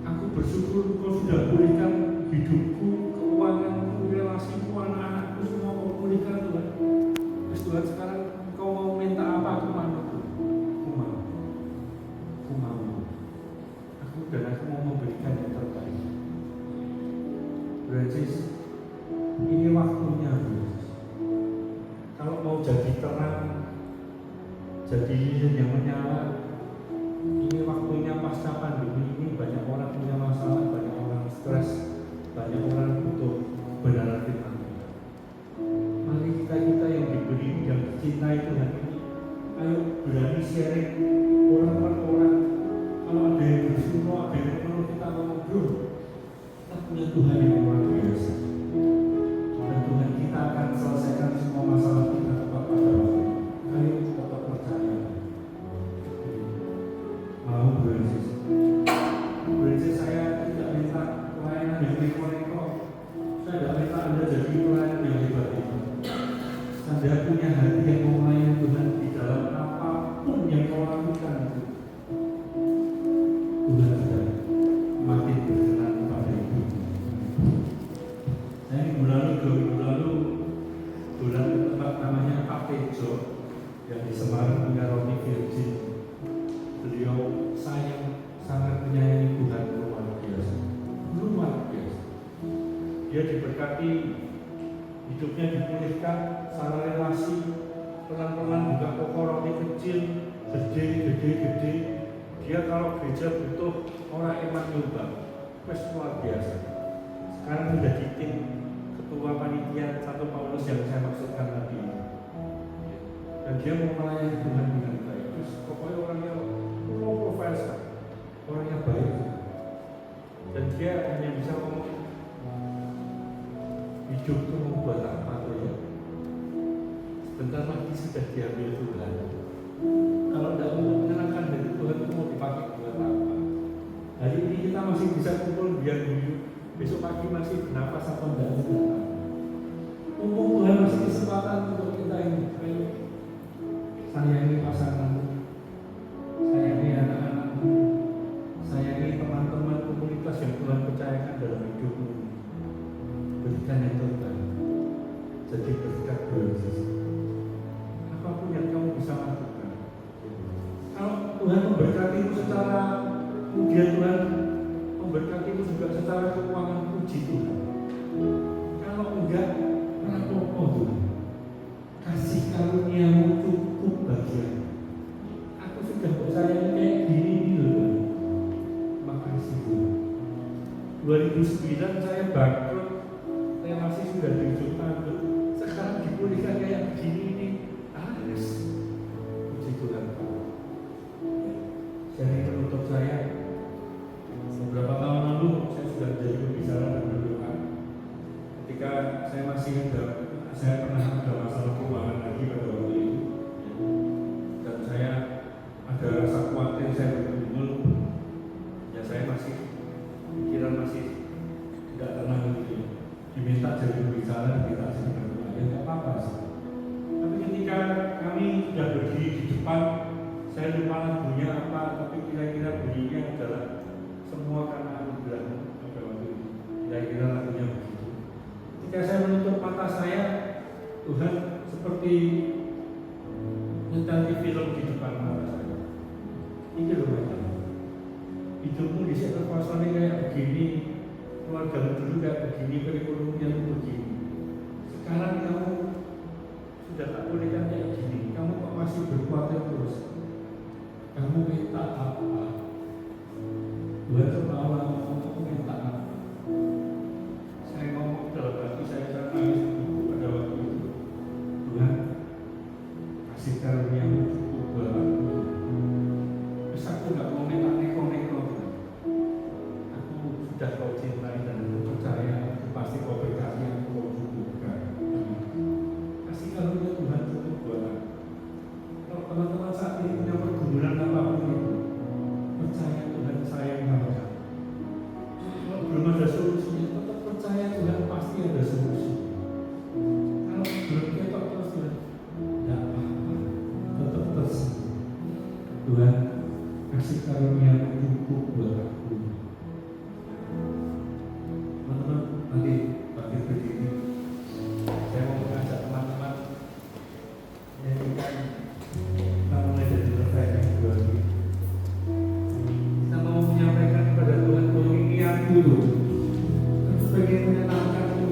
Aku bersyukur Kau sudah berikan hidupku, keuanganku, relasiku, anak-anakku semua Kau pulihkan Tuhan. Terus Tuhan sekarang Kau mau minta apa aku mau. Dan aku mau memberikan yang terbaik. Yesus, ini waktunya. Kalau mau jadi terang, jadi lilin yang menyala, ini waktunya pasca pandemi ini. Banyak orang punya masalah, banyak orang stres, banyak orang butuh kebenaran firman. Mari kita yang diberi, yang dicintai Tuhan ini, ayo berani sharing orang per orang. Kalau ada yang bersyukur, ada yang perlu kita ngobrol, kita punya Tuhan yang luar biasa. Dan Tuhan kita akan selesaikan semua masalah kita. Anda punya hati yang mau melayani Tuhan di dalam apapun yang kau lakukan, Tuhan sudah makin berkenan kepada itu. Saya minggu lalu bulan ke tempat namanya Pak Tejo yang di Semarang punya roti virgin. Beliau sangat menyayangi Tuhan luar biasa. Dia diberkati, hidupnya dipulihkan secara relasi, pelan-pelan buka toko roti kecil, gede. Dia kalau gereja butuh orang emak nyoba, wes luar biasa. Sekarang sudah ditim ketua panitia 1 Paulus yang saya maksudkan tadi. Dan dia mau melayani Tuhan dengan baik. Terus pokoknya orangnya low profile, orangnya baik. Dan dia hanya bisa ngomong, hidup itu mau buat apa tuh ya? Sebentar lagi sudah diambil Tuhan. Kalau tidak mau menyenangkan dari Tuhan itu mau dipakai buat apa? Hari ini kita masih bisa kumpul biar guyu. Besok pagi masih bernafas atau tidak? Mumpung Tuhan masih kesempatan untuk kita ini. Ayo, sayangi pasanganmu, sayangi anak-anakmu, sayangi teman-teman komunitas yang Tuhan percayakan dalam hidupmu. Berikan yang terbaik. Jadi berkat Yesus. Apapun yang kamu bisa lakukan. Kalau Tuhan memberkatimu secara, kemudian Tuhan memberkatimu juga secara keuangan, puji Tuhan. Kalau enggak, apa-apa Tuhan. Kasih karuniamu cukup bagian. Aku sudah percaya kayak gini loh. Makasih Tuhan. 2009 saya bangkrut, saya masih sudah diujuk tanduk. Sekarang dipulihkan kayak begini ini. Puji Tuhan. Jadi penutup saya, beberapa tahun lalu saya sudah menjadi pembicara dan berdoa. Ketika saya masih saya pernah ada masalah keuangan lagi pada waktu itu, dan saya ada rasa khawatir saya bergumul. Ya saya masih pikiran masih tidak tenang gitu. Diminta jadi pembicara, kita jadi berdoa. Ya nggak apa-apa sih. Tapi ketika kami sudah berdiri di depan, saya lupa lagunya apa, tapi kira-kira bunyinya adalah semua karena anugerah pada waktu itu. Kira-kira lagunya begitu. Ketika saya menutup mata saya, Tuhan seperti mencanti film di depan mata saya. Ini loh Tuhan. Hidupmu di sini kekuasaannya kayak begini, keluargamu dulu kayak begini, perekonomianmu begini. Sekarang kamu sudah tak boleh kan kayak gini. Kamu kok masih berkuatir terus? Kamu minta apa? Tuhan tertawa, kamu minta apa? Saya ngomong dalam hati saya nangis pada waktu itu. Tuhan, kasih karuniamu cukup buat aku. Terus aku nggak mau minta neko-neko. Aku sudah kau cintai dan aku percaya aku pasti kau berkati, aku kau cukupkan. Kasih karunia Tuhan cukup buat aku. Kalau teman-teman saat ini punya pergumulan apapun itu, percaya Tuhan sayang sama kamu. Kalau belum ada solusinya, tetap percaya Tuhan pasti ada solusi. Kalau belum ketok terus Tuhan, tidak apa-apa, tetap tersenyum. Tuhan, kasih karunia cukup buat aku. Teman-teman, nanti bagi begini, saya mau mengajak teman-teman nyanyikan. Kita mulai dari refrain yang kedua ini. Kita mau menyampaikan kepada Tuhan bahwa ini aku loh. Aku pengen menyenangkanmu.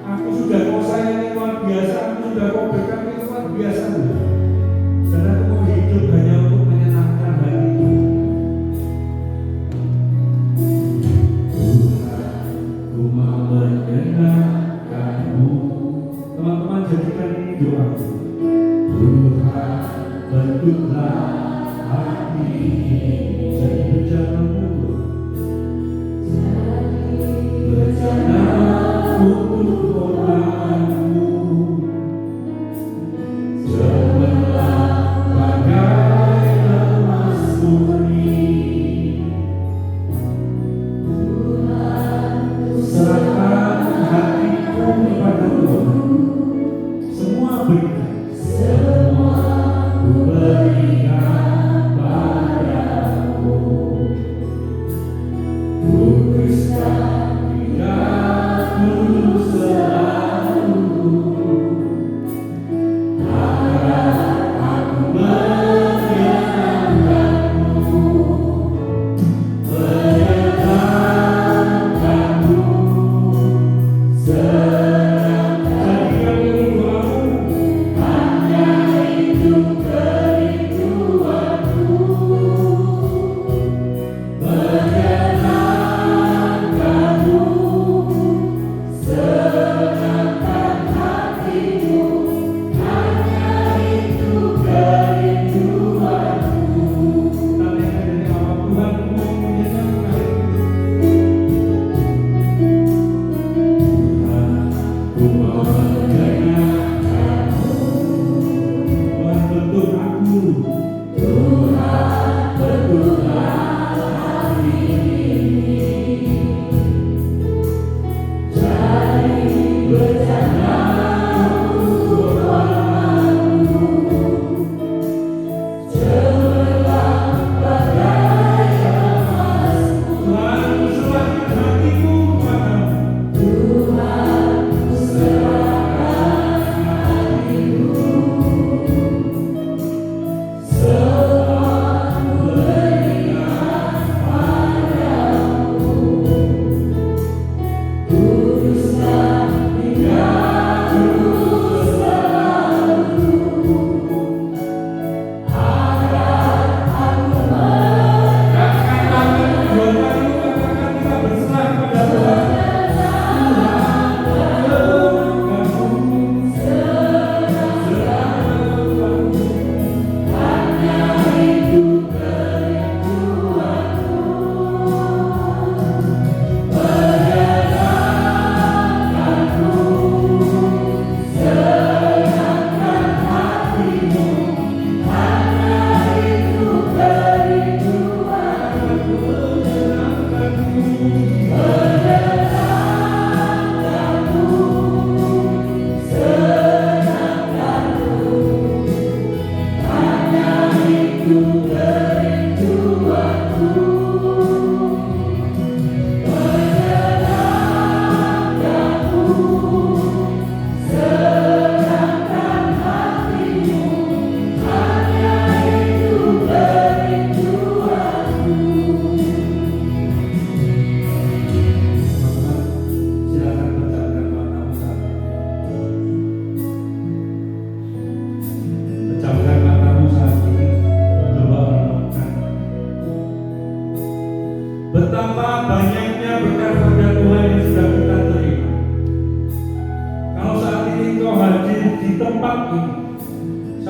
Aku sudah kau sayangi luar biasa. Aku sudah kau berkati luar biasa loh. Dan aku mau hidup hanya untuk menyenangkan hatimu. Tuhan, ku mau menyenangkanmu. Teman-teman jadikan ini doa. Tuhan, bentuklah hati ini jadi bencanamu, bencana untuk orangmu, cemerlang bagai emas murni. Tuhan, serahkan hatiku kepada Tuhan. Semua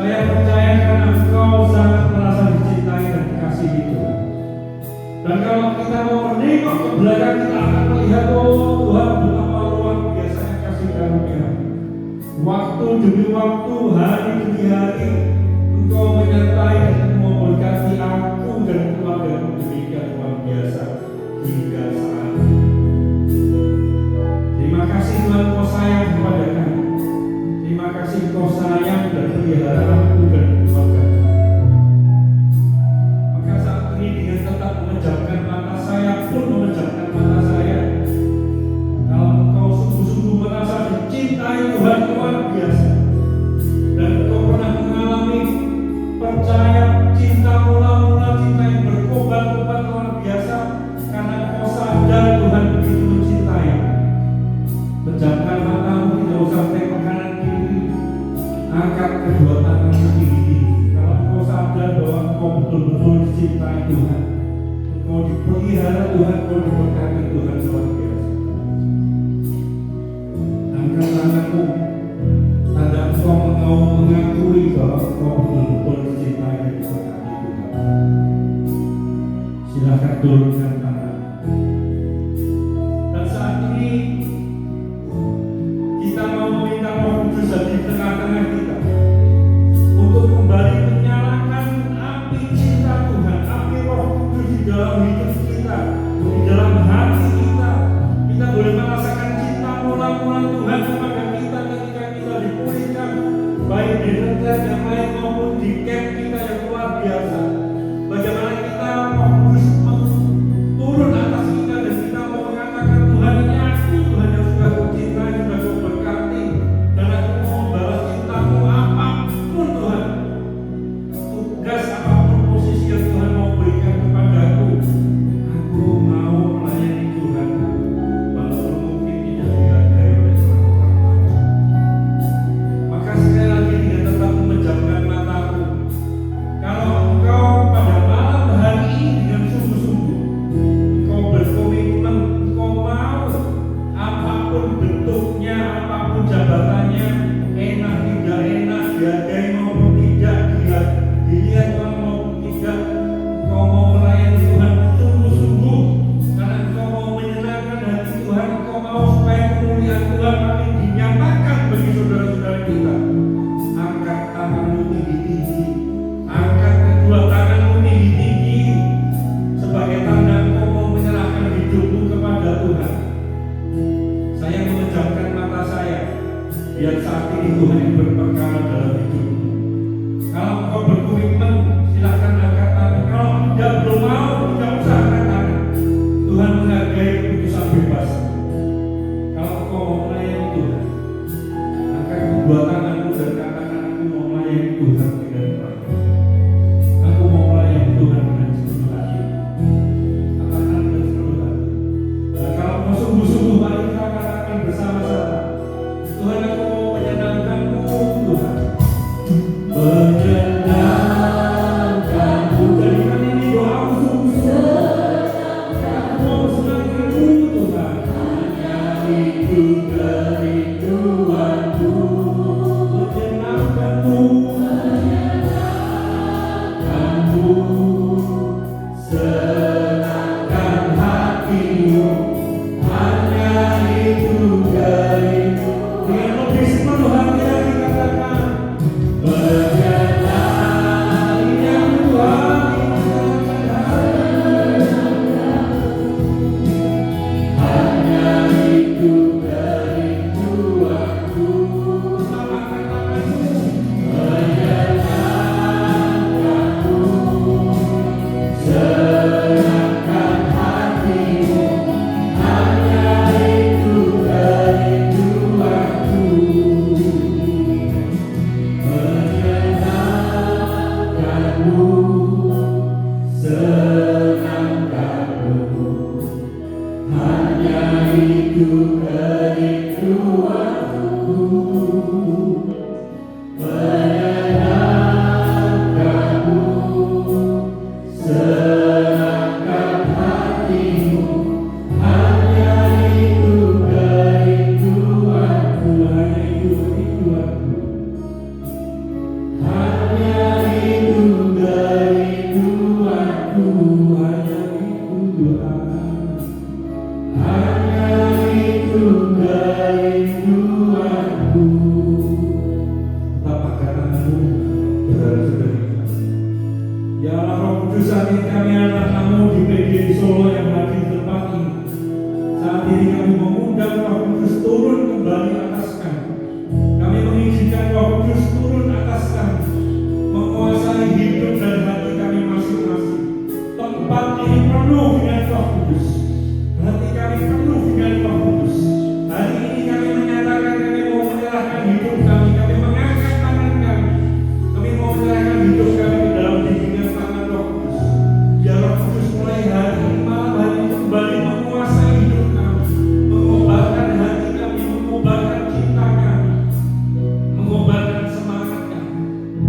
Saya percaya karena Engkau sangat merasa dicintai dan dikasihi Tuhan. Dan kalau kita mau menengok ke belakang, kita akan melihat, oh Tuhan, betapa luar biasanya kasih karunia. Waktu demi waktu, hari demi hari, Engkau menyertai dan memberkati aku dan keluargaku demikian luar biasa hingga saat ini. Terima kasih Tuhan, Kau sayang kepada kami. Terima kasih Kau sayang dan pelihara aku dan keluarga. Maka saat ini dengan tetap memejamkan mata saya pun memejamkan mata saya. Kalau Engkau sungguh-sungguh merasa dicintai Tuhan luar biasa, dan Engkau pernah mengalami percaya cinta mula-mula, cinta yang berkobar-kobar luar biasa, karena Engkau sadar Tuhan begitu mencintai. Pejamkan matamu, tidak usah tengok kanan kiri, angkat kedua tangan tinggi-tinggi. Kalau Engkau sadar bahwa Engkau betul-betul dicintai Tuhan, Engkau dipelihara Tuhan, Engkau diberkati Tuhan luar biasa. Angkat tanganmu, tanda Engkau mau mengakui bahwa Engkau betul-betul dicintai dan diberkati Tuhan. Silakan turunkan tangan. Dan saat ini kita mau meminta Roh Kudus di tengah-tengah kita untuk kembali menyalakan api cinta Tuhan, api Roh Kudus di dalam hidup kita, di dalam hati kita. Kita boleh merasakan cinta mula-mula Tuhan kepada kita ketika kita dipulihkan, baik di negara yang lain maupun di camp kita yang luar biasa. Bagaimana kita Roh Kudus turun atas kita dan kita mau mengatakan, Tuhan ini aku, Tuhan yang sudah kucintai, sudah kuberkati, dan aku mau membalas cintamu apapun Tuhan, tugas apapun posisi yang Tuhan mau berikan kepadaku, aku mau melayani Tuhan walaupun mungkin tidak dihargai oleh orang-orang lain. Maka sekali lagi dengan tetap memejamkan mataku, Kudus, saat ini kami anak-anakmu di PGRI Solo yang hadir di tempat ini. Saat ini kami mengundang Roh Kudus turun kembali atas kami. Kami mengizinkan Roh Kudus turun atas kami, menguasai hidup dan hati kami masing-masing. Tempat ini penuh dengan Roh Kudus. Hati kami penuh dengan Roh Kudus. Hari ini kami menyatakan kami mau menyerahkan hidup kami. Kami mengangkat tangan kami. Kami mau menyerahkan hidup kami ke dalam bimbingan tangan Roh Kudus. Biar Roh Kudus mulai hari ini, malam hari ini kembali menguasai hidup kami, mengobarkan hati kami, mengobarkan cinta kami, mengobarkan semangat kami.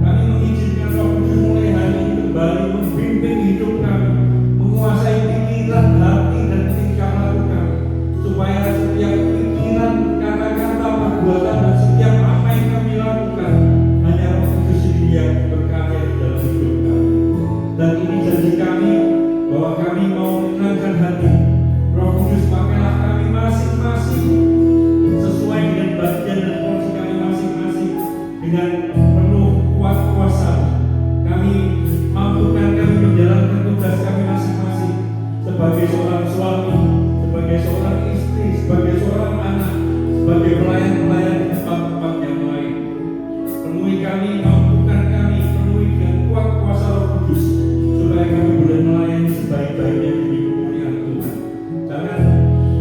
Kami mengizinkan Roh Kudus mulai hari ini kembali membimbing hidup kami, menguasai pikiran, hati, dan tingkah laku kami, supaya setiap pikiran, kata-kata, perbuatan, dan setiap apa yang kami lakukan hanya Roh Kudus sendiri yang berkarya di dalam hidup kami. Dan ini janji kami bahwa kami mau menyenangkan hati Roh Kudus. Pakailah kami masing-masing sesuai dengan bagian dan porsi kami masing-masing dengan penuh kuat kuasa. Kami mampukan kami menjalankan tugas kami masing-masing sebagai seorang suami, sebagai seorang istri, sebagai seorang anak, sebagai pelayan-pelayan di tempat-tempat yang lain. Penuhi kami, mampukan kami, penuhi dengan kuat kuasa Roh Kudus, supaya kami boleh melayani sebaik-baiknya demi kemuliaan Tuhan. Jangan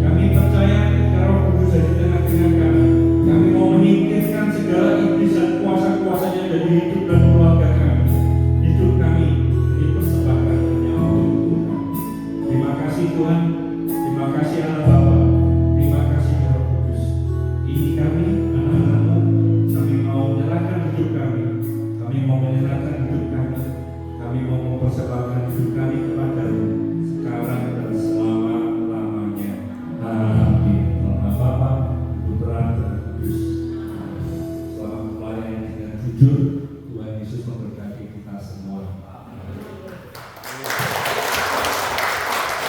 kami percaya ketika Roh Kudus ada di tengah-tengah kami. Kami mau menyingkirkan segala iblis dan kuasa-kuasanya dari hidup dan keluarga kami. Hidup kami dipersembahkan hanya untuk Tuhan. Terima kasih Tuhan. Terima kasih anak Bapa. Terima kasih Roh Kudus. Ini kami, anak-anakmu, kami mau menyerahkan hidup kami. Kami mau menyerahkan hidup kami. Kami mau mempersembahkan hidup kami kepadamu sekarang dan selama-lamanya. Amin. Nama Bapa, Putra, dan Kudus. Selamat pelayanan dengan jujur.